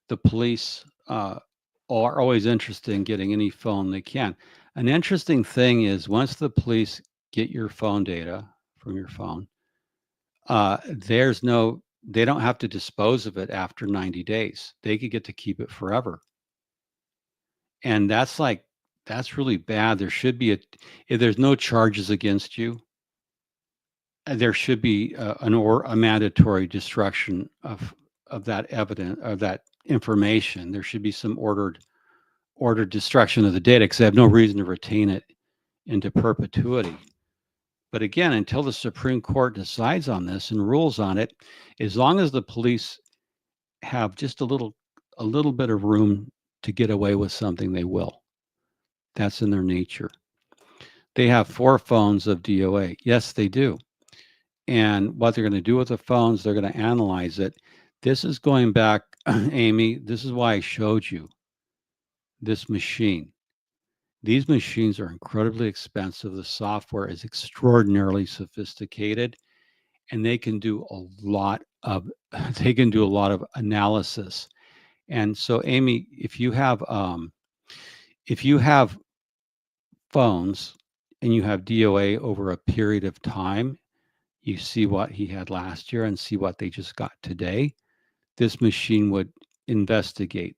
the police are always interested in getting any phone they can. An interesting thing is once the police get your phone data from your phone, they don't have to dispose of it after 90 days. They could get to keep it forever. And that's really bad. There should be if there's no charges against you, there should be a mandatory destruction of that evidence, of that information. There should be some ordered destruction of the data because they have no reason to retain it into perpetuity. But again, until the Supreme Court decides on this and rules on it, as long as the police have just a little bit of room to get away with something, they will. That's in their nature. They have 4 phones of DOA. Yes, they do. And what they're going to do with the phones, they're going to analyze it. This is going back, Amy, this is why I showed you this machine. These machines are incredibly expensive. The software is extraordinarily sophisticated, and they can do a lot of analysis. And so, Amy, if you have phones and you have DOA over a period of time, you see what he had last year and see what they just got today. This machine would investigate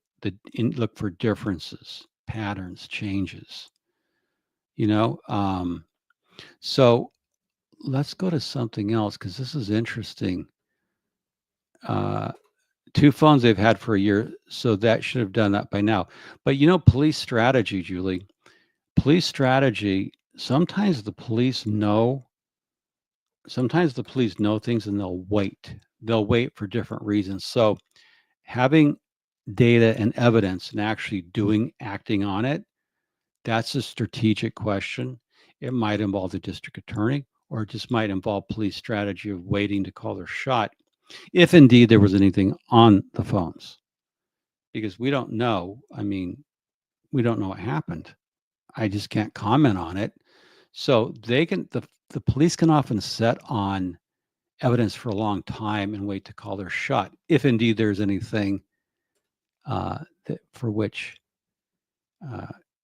look for differences, patterns, changes. So let's go to something else because this is interesting. 2 phones they've had for a year, so that should have done that by now. But police strategy, Julie. Police strategy. Sometimes the police know things and they'll wait. They'll wait for different reasons. So having data and evidence and actually acting on it, that's a strategic question. It might involve the district attorney, or it just might involve police strategy of waiting to call their shot, if indeed there was anything on the phones. Because we don't know. I mean, we don't know what happened. I just can't comment on it. So the police can often set on evidence for a long time and wait to call their shot, if indeed there's anything for which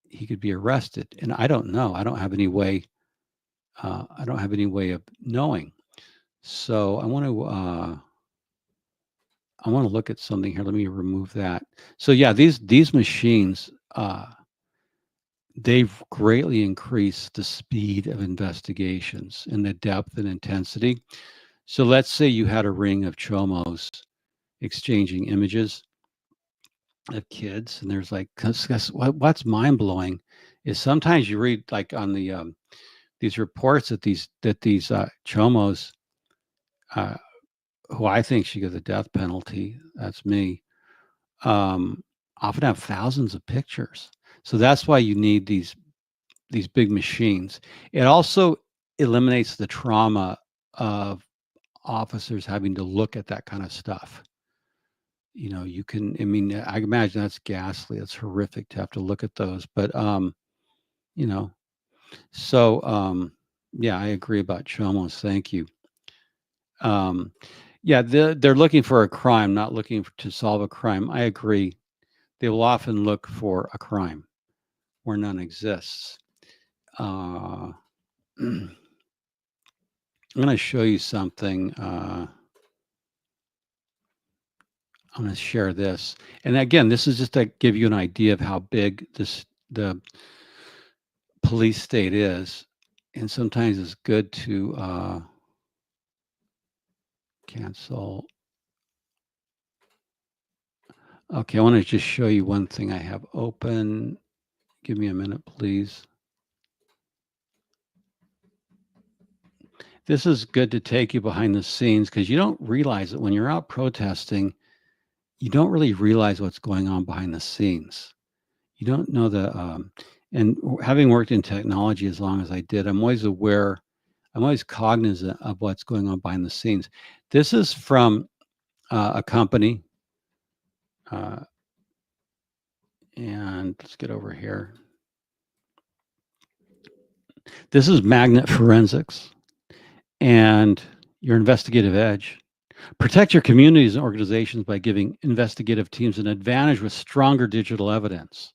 he could be arrested. And I don't know. I don't have any way. I don't have any way of knowing. So I want to look at something here. Let me remove that. So yeah, these machines, they've greatly increased the speed of investigations and the depth and intensity. So let's say you had a ring of chomos exchanging images. of kids, and there's like, 'cause what's mind blowing is sometimes you read like on the these reports that these chomos, uh, who I think should get the death penalty. That's me. Um, Often have thousands of pictures. So that's why you need these big machines. It also eliminates the trauma of officers having to look at that kind of stuff. You can, I mean, I imagine that's ghastly. It's horrific to have to look at those. But you know, so yeah, I agree about Chomos. Thank you. Um, yeah, they're looking for a crime, not looking to solve a crime. I agree. They will often look for a crime where none exists. Uh, I'm going to show you something. I'm going to share this. And again, this is just to give you an idea of how big the police state is. And sometimes it's good to cancel. Okay, I want to just show you one thing I have open. Give me a minute, please. This is good to take you behind the scenes because you don't realize it when you're out protesting. You don't really realize what's going on behind the scenes. You don't know and having worked in technology as long as I did, I'm always aware, I'm always cognizant of what's going on behind the scenes. This is from a company, and let's get over here. This is magnet forensics and your investigative edge. Protect your communities and organizations by giving investigative teams an advantage with stronger digital evidence.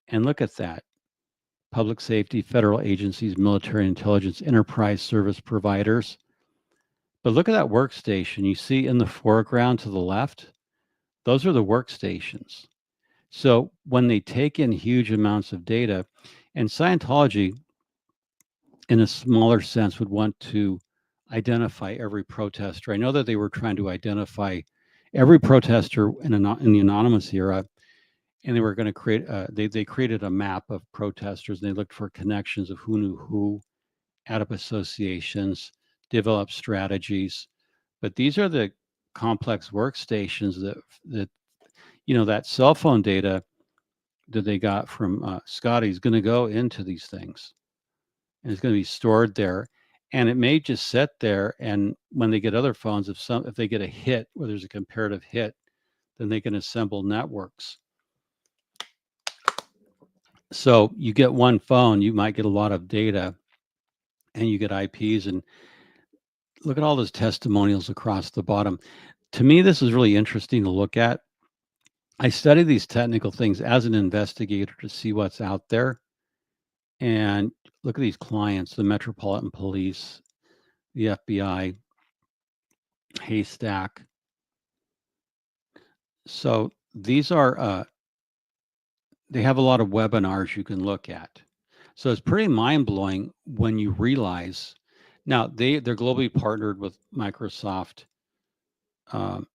And look at that. Public safety, federal agencies, military intelligence, enterprise service providers. But look at that workstation you see in the foreground to the left. Those are the workstations. So when they take in huge amounts of data, and Scientology, in a smaller sense, would want to identify every protester. I know that they were trying to identify every protester in the anonymous era, and they were going to create. They created a map of protesters, and they looked for connections of who knew who, add up associations, develop strategies. But these are the complex workstations that that cell phone data that they got from Scotty is going to go into these things, and it's going to be stored there. And it may just sit there, and when they get other phones, if they get a hit where there's a comparative hit, then they can assemble networks. So you get one phone, you might get a lot of data, and you get IPs. And look at all those testimonials across the bottom. To me, this is really interesting to look at. I study these technical things as an investigator to see what's out there. And look at these clients: the Metropolitan Police, the FBI, Haystack. So these are, they have a lot of webinars you can look at. So it's pretty mind blowing when you realize now they're globally partnered with Microsoft, um,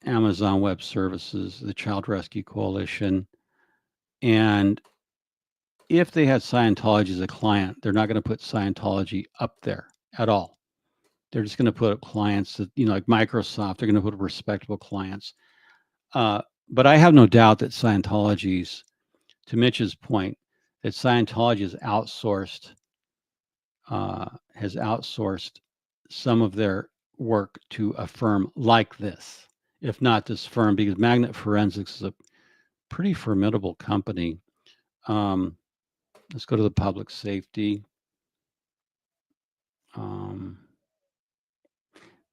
Amazon Web Services, the Child Rescue Coalition. And if they had Scientology as a client, they're not going to put Scientology up there at all. They're just going to put up clients that, like Microsoft, they're going to put up respectable clients. But I have no doubt that Scientology's, to Mitch's point, that Scientology has outsourced some of their work to a firm like this, if not this firm, because Magnet Forensics is a pretty formidable company. Let's go to the public safety.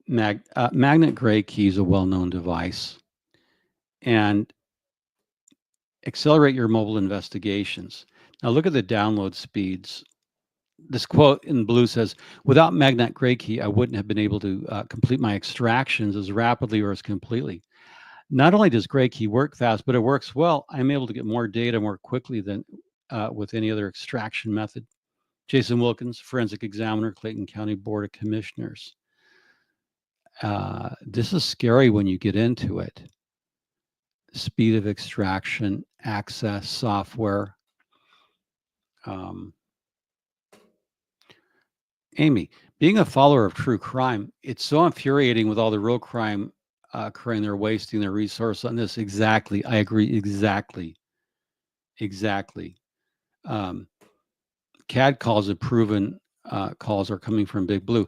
Magnet Gray Key is a well-known device, and accelerate your mobile investigations. Now look at the download speeds. This quote in blue says, "Without Magnet Gray Key, I wouldn't have been able to complete my extractions as rapidly or as completely. Not only does Gray Key work fast, but it works well. I'm able to get more data more quickly than with any other extraction method." Jason Wilkins, Forensic Examiner, Clayton County Board of Commissioners. This is scary when you get into it. speed of extraction, access, software. Amy, being a follower of true crime, it's so infuriating with all the real crime occurring. They're wasting their resource on this. Exactly. I agree. Exactly. CAD calls have proven calls are coming from Big Blue.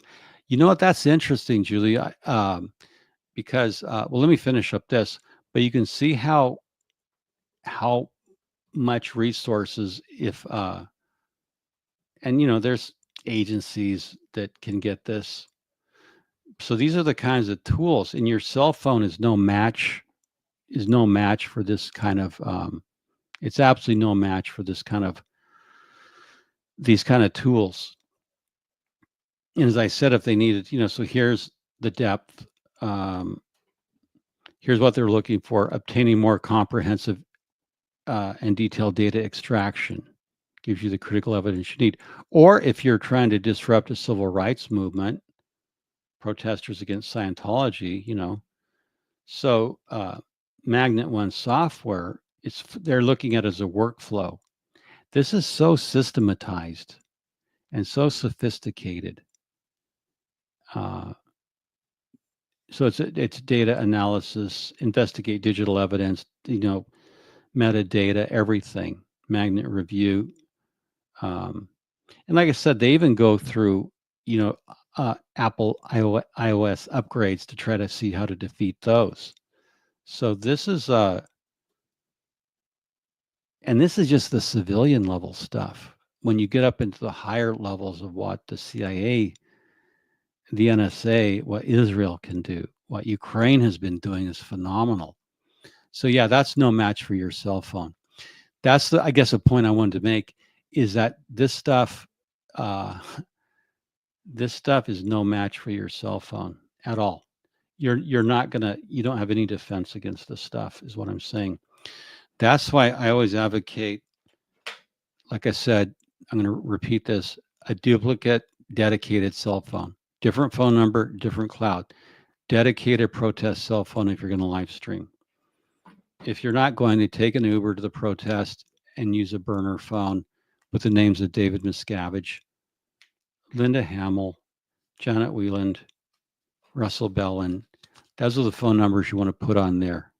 You know what? That's interesting, Julie. Because well, let me finish up this. But you can see how much resources if and there's agencies that can get this. So these are the kinds of tools, and your cell phone is no match for this kind of it's absolutely no match for these kind of tools. And as I said, if they needed, so here's the depth. Here's what they're looking for: obtaining more comprehensive and detailed data extraction gives you the critical evidence you need. Or if you're trying to disrupt a civil rights movement, protesters against Scientology, so Magnet One software, they're looking at it as a workflow. This is so systematized and so sophisticated. So it's data analysis, investigate digital evidence, metadata, everything, magnet review. And like I said, they even go through, Apple iOS upgrades to try to see how to defeat those. So this is and this is just the civilian level stuff. When you get up into the higher levels of what the CIA, the NSA, what Israel can do, what Ukraine has been doing is phenomenal. So yeah, that's no match for your cell phone. That's I guess a point I wanted to make is that this stuff is no match for your cell phone at all. You don't have any defense against this stuff, is what I'm saying. That's why I always advocate, like I said, I'm going to repeat this: a duplicate dedicated cell phone, different phone number, different cloud, dedicated protest cell phone if you're going to live stream. If you're not going to take an Uber to the protest and use a burner phone with the names of David Miscavige, Linda Hamill, Janet Wieland, Russell Bellin, those are the phone numbers you want to put on there.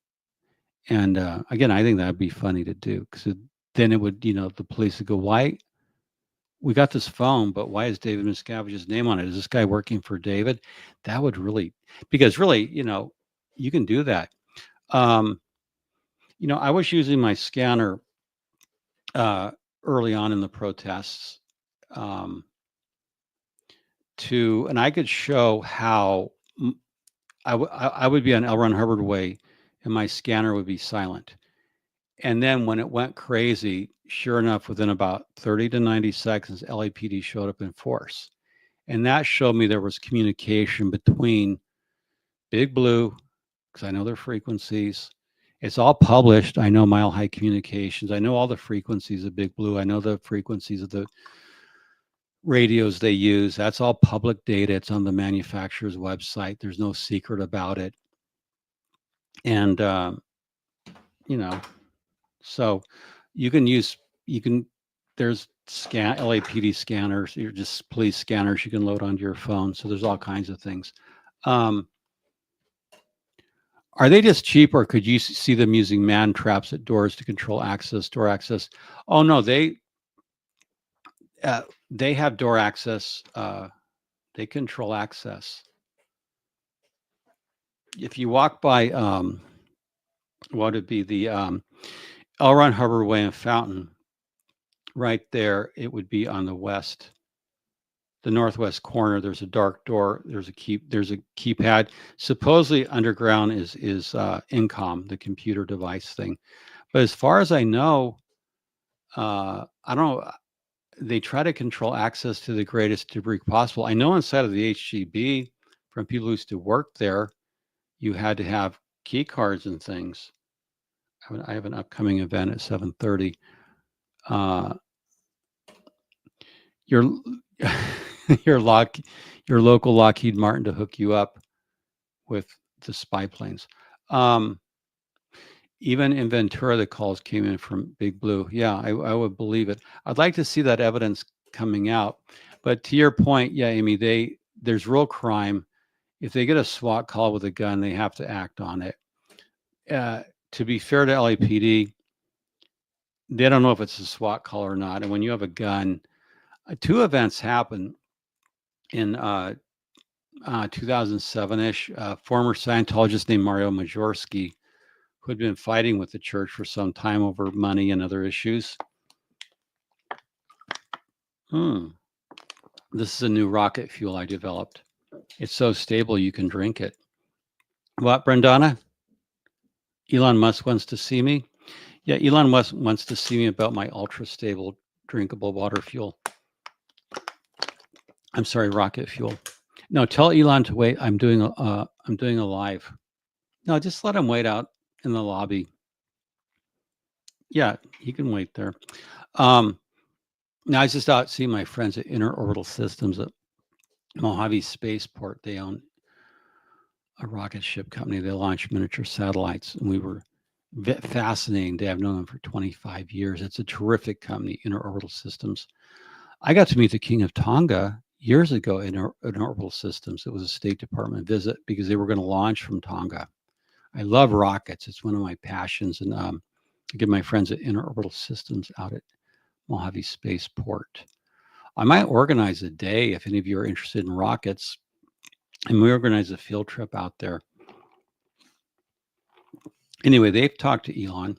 And again, I think that'd be funny to do, because then it would, the police would go, why? We got this phone, but why is David Miscavige's name on it? Is this guy working for David? That would really, because really, you can do that. I was using my scanner early on in the protests and I could show how I would be on L. Ron Hubbard Way and my scanner would be silent. And then when it went crazy, sure enough, within about 30 to 90 seconds, LAPD showed up in force. And that showed me there was communication between Big Blue, because I know their frequencies. It's all published. I know Mile High Communications. I know all the frequencies of Big Blue. I know the frequencies of the radios they use. That's all public data. It's on the manufacturer's website. There's no secret about it. And, so there's LAPD scanners, you're just police scanners you can load onto your phone. So there's all kinds of things. Are they just cheap, or could you see them using man traps at doors to control door access? Oh no, they have door access. They control access. If you walk by, what would be the L. Ron Hubbard Way and Fountain, right there, it would be on the northwest corner. There's a dark door. There's a keypad. Supposedly underground is Incom, the computer device thing. But as far as I know, I don't know. They try to control access to the greatest degree possible. I know inside of the HGB, from people who used to work there, you had to have key cards and things. I have an upcoming event at 7:30. Your local Lockheed Martin to hook you up with the spy planes. Even in Ventura, the calls came in from Big Blue. Yeah, I would believe it. I'd like to see that evidence coming out. But to your point, yeah, Amy, there's real crime. If they get a SWAT call with a gun, they have to act on it. To be fair to LAPD, they don't know if it's a SWAT call or not. And when you have a gun, two events happened in 2007-ish. Former Scientologist named Mario Majorsky, who had been fighting with the church for some time over money and other issues. This is a new rocket fuel I developed. It's so stable you can drink it. What, Brendana? Elon Musk wants to see me? Yeah, Elon Musk wants to see me about my ultra-stable drinkable water fuel. I'm sorry, rocket fuel. No, tell Elon to wait. I'm doing a live. No, just let him wait out in the lobby. Yeah, he can wait there. Now I was just out seeing my friends at Interorbital Systems at Mojave Spaceport. They own a rocket ship company. They launch miniature satellites, and we were fascinating. I've known them for 25 years. It's a terrific company, Interorbital Systems. I got to meet the King of Tonga years ago in Interorbital Systems. It was a State Department visit because they were going to launch from Tonga. I love rockets. It's one of my passions. And I get my friends at Interorbital Systems out at Mojave Spaceport. I might organize a day if any of you are interested in rockets, and we organize a field trip out there. Anyway, they've talked to Elon.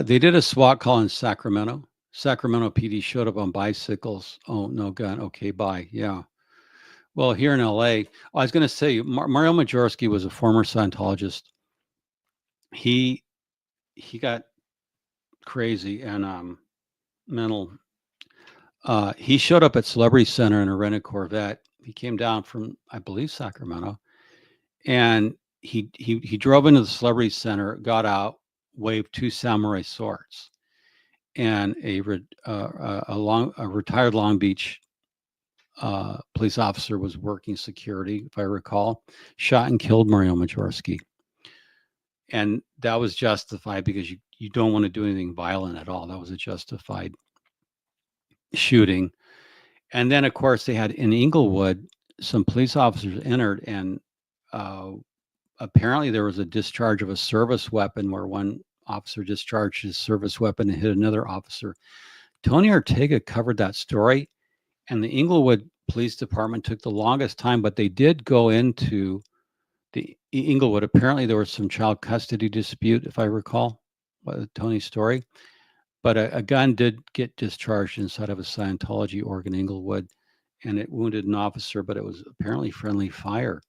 They did a SWAT call in Sacramento. Sacramento PD showed up on bicycles. Oh, no gun. Okay, bye. Yeah. Well, here in LA, I was going to say Mario Majorsky was a former Scientologist. He got crazy and mental. He showed up at Celebrity Center in a rented Corvette. He came down from, I believe, Sacramento, and he drove into the Celebrity Center, got out, waved two samurai swords, and a retired Long Beach police officer was working security, if I recall, shot and killed Mario Majorsky. And that was justified because you don't want to do anything violent at all. That was a justified shooting. And then, of course, they had in Inglewood, some police officers entered, and apparently there was a discharge of a service weapon where one officer discharged his service weapon and hit another officer. Tony Ortega covered that story, and the Inglewood Police Department took the longest time, but they did go into the Inglewood. Apparently, there was some child custody dispute, if I recall, Tony's story. But a gun did get discharged inside of a Scientology org in Inglewood, and it wounded an officer, but it was apparently friendly fire.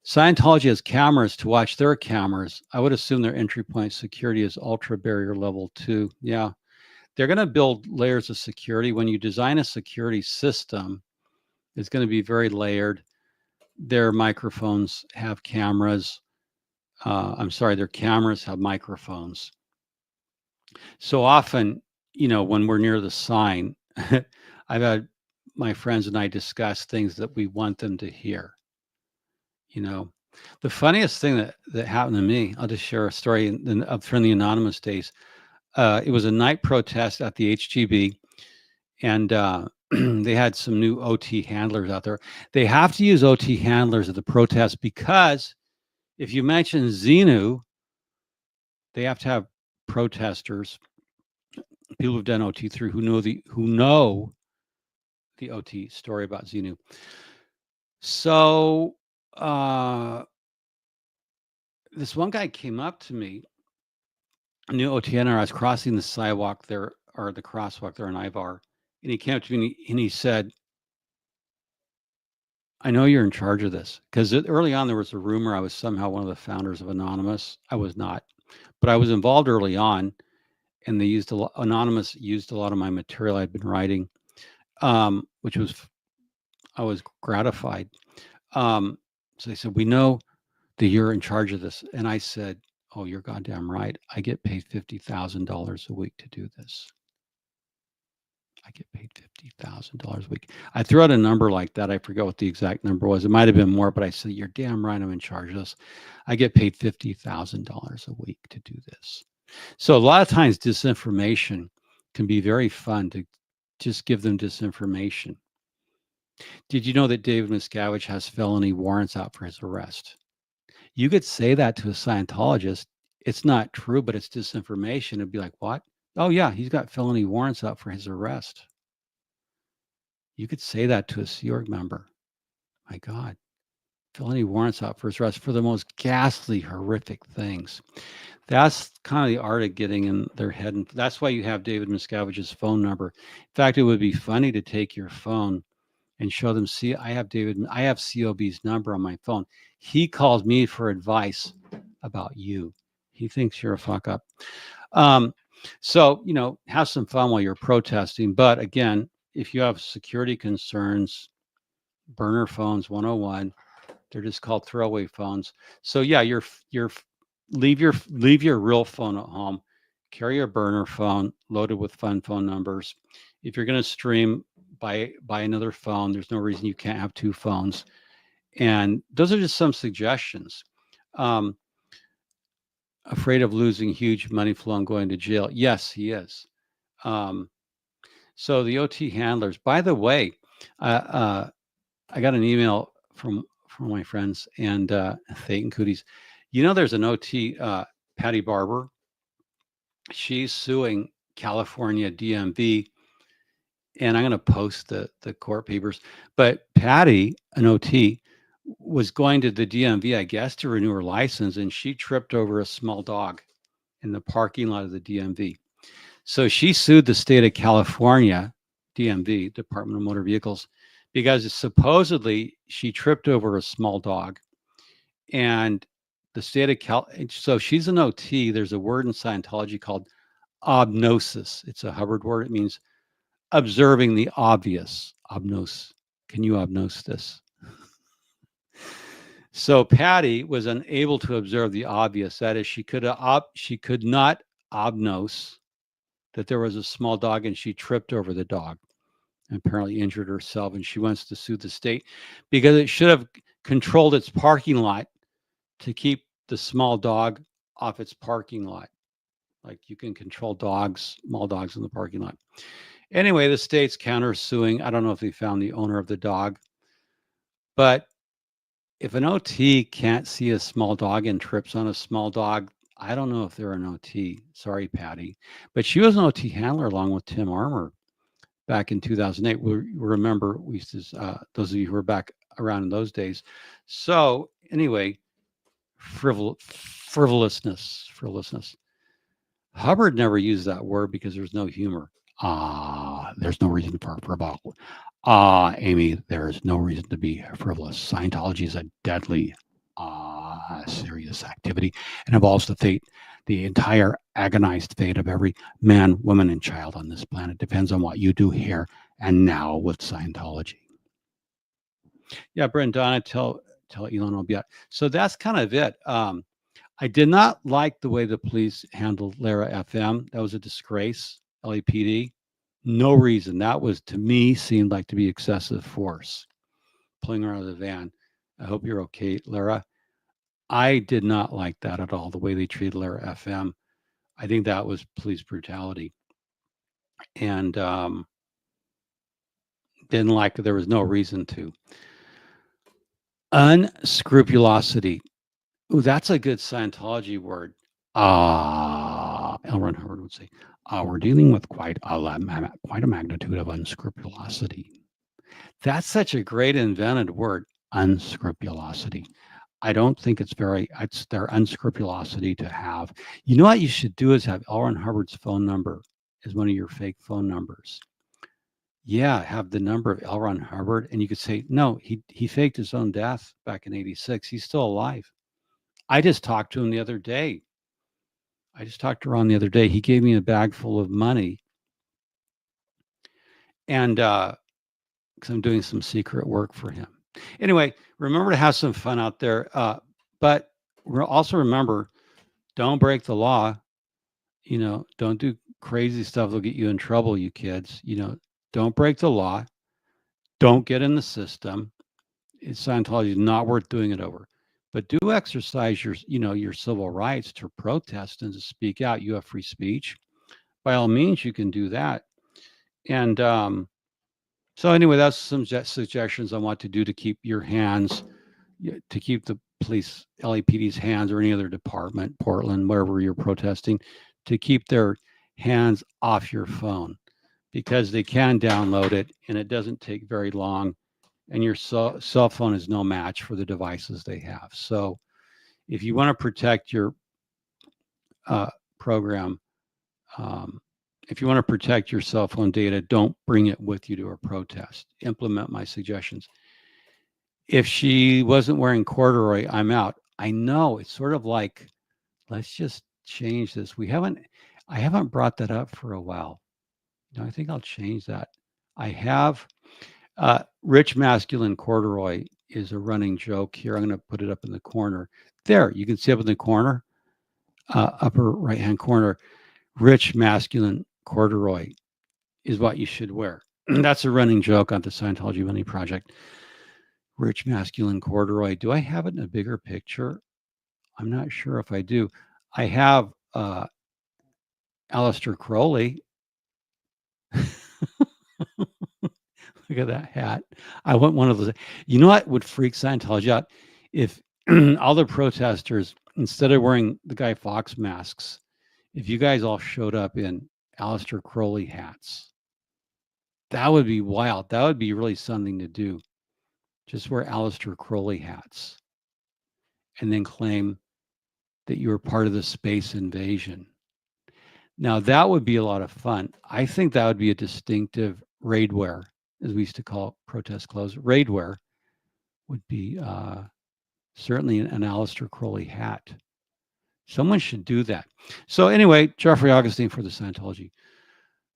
Scientology has cameras to watch their cameras. I would assume their entry point security is ultra barrier level 2. Yeah. They're going to build layers of security. When you design a security system, it's going to be very layered. Their microphones have cameras. Their cameras have microphones. So often, when we're near the sign, I've had my friends and I discuss things that we want them to hear. The funniest thing that happened to me, I'll just share a story from the anonymous days. It was a night protest at the HGB, and they had some new OT handlers out there. They have to use OT handlers at the protest because if you mention Xenu, they have to have protesters, people who've done OT through who know the OT story about Xenu. So this one guy came up to me, a new OT handler. I was crossing the sidewalk there, or the crosswalk there in Ivar, and he came up to me and he said, I know you're in charge of this, because early on there was a rumor I was somehow one of the founders of Anonymous. I was not, but I was involved early on, and Anonymous used a lot of my material I'd been writing, which I was gratified. So they said, we know that you're in charge of this. And I said, oh, you're goddamn right. I get paid $50,000 a week to do this. I get paid $50,000 a week. I threw out a number like that. I forgot what the exact number was. It might have been more, but I said, you're damn right, I'm in charge of this. I get paid $50,000 a week to do this. So a lot of times disinformation can be very fun to just give them disinformation. Did you know that David Miscavige has felony warrants out for his arrest? You could say that to a Scientologist. It's not true, but it's disinformation. It'd be like, what? Oh, yeah, he's got felony warrants out for his arrest. You could say that to a Sea Org member. My God, felony warrants out for his arrest for the most ghastly, horrific things. That's kind of the art of getting in their head. And that's why you have David Miscavige's phone number. In fact, it would be funny to take your phone and show them, see, I have COB's number on my phone. He calls me for advice about you. He thinks you're a fuck up. So, have some fun while you're protesting. But again, if you have security concerns, burner phones 101, they're just called throwaway phones. So yeah, leave your real phone at home. Carry a burner phone loaded with fun phone numbers. If you're going to stream, buy another phone. There's no reason you can't have two phones. And those are just some suggestions. Afraid of losing huge money flow and going to jail. Yes, he is. So the OT handlers, by the way, I got an email from my friends and Thetan Cooties. There's an OT, Patty Barber. She's suing California DMV, and I'm going to post the court papers. But Patty, an OT, was going to the DMV, I guess, to renew her license, and she tripped over a small dog in the parking lot of the DMV. So she sued the state of California, DMV, Department of Motor Vehicles, because supposedly she tripped over a small dog. And the state of so she's an OT. There's a word in Scientology called obnosis. It's a Hubbard word. It means observing the obvious. Obnose. Can you obnose this? So Patty was unable to observe the obvious. That is, she could not obnose that there was a small dog, and she tripped over the dog and apparently injured herself. And she wants to sue the state because it should have controlled its parking lot to keep the small dog off its parking lot. Like you can control small dogs in the parking lot. Anyway, the state's countersuing. I don't know if they found the owner of the dog, but if an OT can't see a small dog and trips on a small dog, I don't know if they're an OT. Sorry, Patty. But she was an OT handler along with Tim Armour back in 2008. We remember, we used to, those of you who were back around in those days. So anyway, frivolousness. Hubbard never used that word because there's no humor. There's no reason for frivolous. Amy, there is no reason to be frivolous. Scientology is a deadly, serious activity and involves the entire agonized fate of every man, woman, and child on this planet. Depends on what you do here and now with Scientology. Yeah, Brent, Donna, tell Elon I'll be out. So that's kind of it. I did not like the way the police handled Lara FM. That was a disgrace. LAPD, no reason. That was, to me, seemed like to be excessive force. Pulling her out of the van. I hope you're okay, Lara. I did not like that at all, the way they treated Lara FM. I think that was police brutality. And didn't like that there was no reason to. Unscrupulosity. Ooh, that's a good Scientology word. L. Ron Hubbard would say, we're dealing with quite a magnitude of unscrupulosity. That's such a great invented word, unscrupulosity. I don't think it's their unscrupulosity to have. You know what you should do is have L. Ron Hubbard's phone number as one of your fake phone numbers. Yeah, have the number of L. Ron Hubbard, and you could say, no, he faked his own death back in '86. He's still alive. I just talked to him the other day. He gave me a bag full of money. And because I'm doing some secret work for him. Anyway, remember to have some fun out there. But also remember, don't break the law. Don't do crazy stuff that'll get you in trouble, you kids. Don't break the law. Don't get in the system. Scientology is not worth doing it over. But do exercise your civil rights to protest and to speak out. You have free speech. By all means, you can do that. And so anyway, that's some suggestions I want to do to keep your hands, to keep the police, LAPD's hands, or any other department, Portland, wherever you're protesting, to keep their hands off your phone, because they can download it and it doesn't take very long. And your cell phone is no match for the devices they have. So if you want to protect your program, if you want to protect your cell phone data, don't bring it with you to a protest. Implement my suggestions. If she wasn't wearing corduroy, I'm out. I know, it's sort of like, let's just change this. I haven't brought that up for a while. No, I think I'll change that. I have rich masculine corduroy is a running joke here. I'm going to put it up in the corner. There, you can see up in the corner, upper right-hand corner, rich masculine corduroy is what you should wear. That's a running joke on the Scientology Money Project. Rich masculine corduroy. Do I have it in a bigger picture? I'm not sure if I do. I have Aleister Crowley. Look at that hat. I want one of those. You know what would freak Scientology out? If all the protesters, instead of wearing the Guy Fawkes masks, if you guys all showed up in Aleister Crowley hats, that would be wild. That would be really something to do. Just wear Aleister Crowley hats and then claim that you were part of the space invasion. Now, that would be a lot of fun. I think that would be a distinctive raid wear, as we used to call protest clothes. Raid wear would be certainly an Aleister Crowley hat. Someone should do that. So anyway, Jeffrey Augustine for the Scientology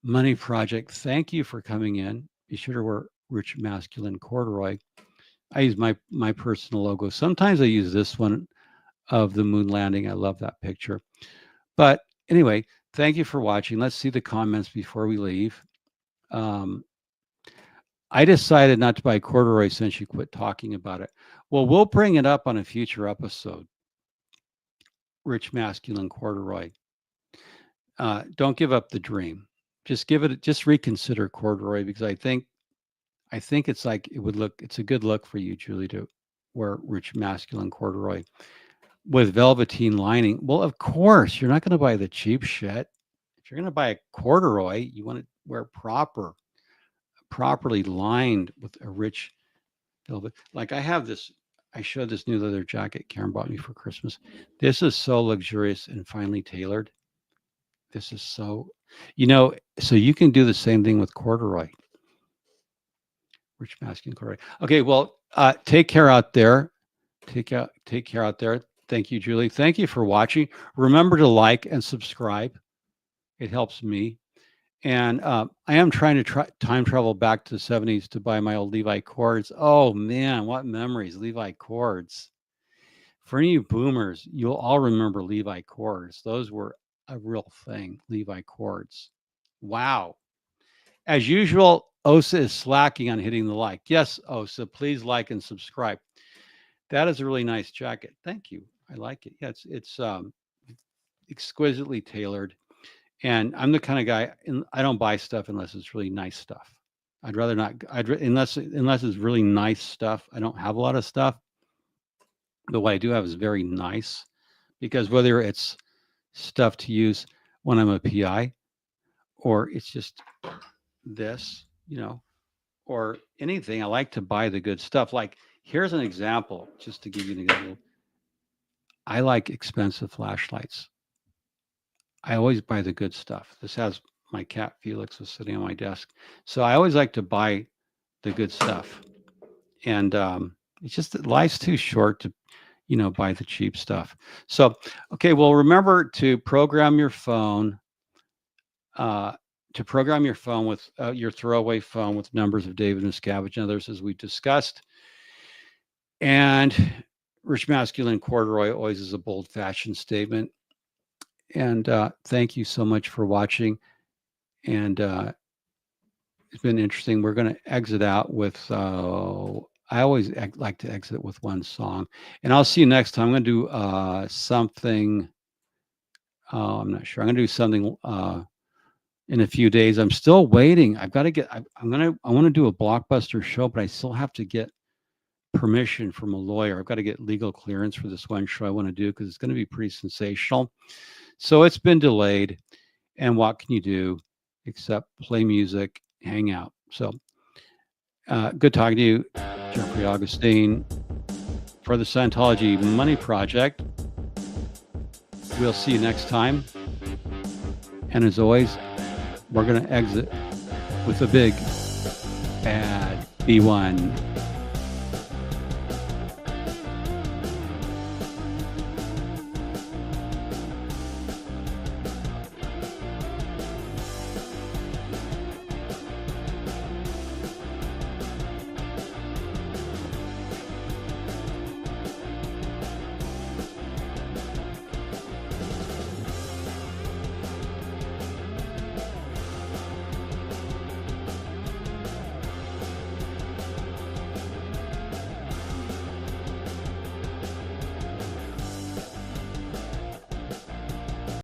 Money Project. Thank you for coming in. Be sure to wear rich masculine corduroy. I use my personal logo. Sometimes I use this one of the moon landing. I love that picture. But anyway, thank you for watching. Let's see the comments before we leave. I decided not to buy corduroy since you quit talking about it. Well, we'll bring it up on a future episode. Rich masculine corduroy. Don't give up the dream. Just reconsider corduroy, because I think it's like it's a good look for you, Julie, to wear rich masculine corduroy with velveteen lining. Well, of course, you're not going to buy the cheap shit. If you're going to buy a corduroy, you want to wear properly lined with a rich velvet. Like I showed this new leather jacket Karen bought me for Christmas. This is so luxurious and finely tailored. This is so, so you can do the same thing with corduroy. Rich masculine corduroy. Okay, well, take care out there. Take care out there. Thank you, Julie. Thank you for watching. Remember to like and subscribe. It helps me. And I am trying to time travel back to the 70s to buy my old Levi cords. Oh, man, what memories, Levi cords. For any of you boomers, you'll all remember Levi cords. Those were a real thing, Levi cords. Wow. As usual, OSA is slacking on hitting the like. Yes, OSA, please like and subscribe. That is a really nice jacket. Thank you. I like it. Yeah, it's exquisitely tailored. And I'm the kind of guy, I don't buy stuff unless it's really nice stuff. I'd rather not, unless it's really nice stuff. I don't have a lot of stuff. But what I do have is very nice, because whether it's stuff to use when I'm a PI, or it's just this, or anything, I like to buy the good stuff. Like, here's an example, just to give you an example. I like expensive flashlights. I always buy the good stuff. This has my cat Felix was sitting on my desk. So I always like to buy the good stuff. And it's just, life's too short to, buy the cheap stuff. So, okay, well, remember to program your phone, with your throwaway phone with numbers of David Miscavige and others, as we discussed. And rich masculine corduroy always is a bold fashion statement. And thank you so much for watching. And It's been interesting. We're going to exit out with, I always like to exit with one song. And I'll see you next time. I'm going to do something. I'm not sure. I'm going to do something in a few days. I'm still waiting. I've got to get, I want to do a blockbuster show, but I still have to get permission from a lawyer. I've got to get legal clearance for this one show I want to do because it's going to be pretty sensational. So it's been delayed. And what can you do except play music, hang out? So good talking to you, Jeffrey Augustine, for the Scientology Money Project. We'll see you next time. And as always, we're going to exit with a big bad B1.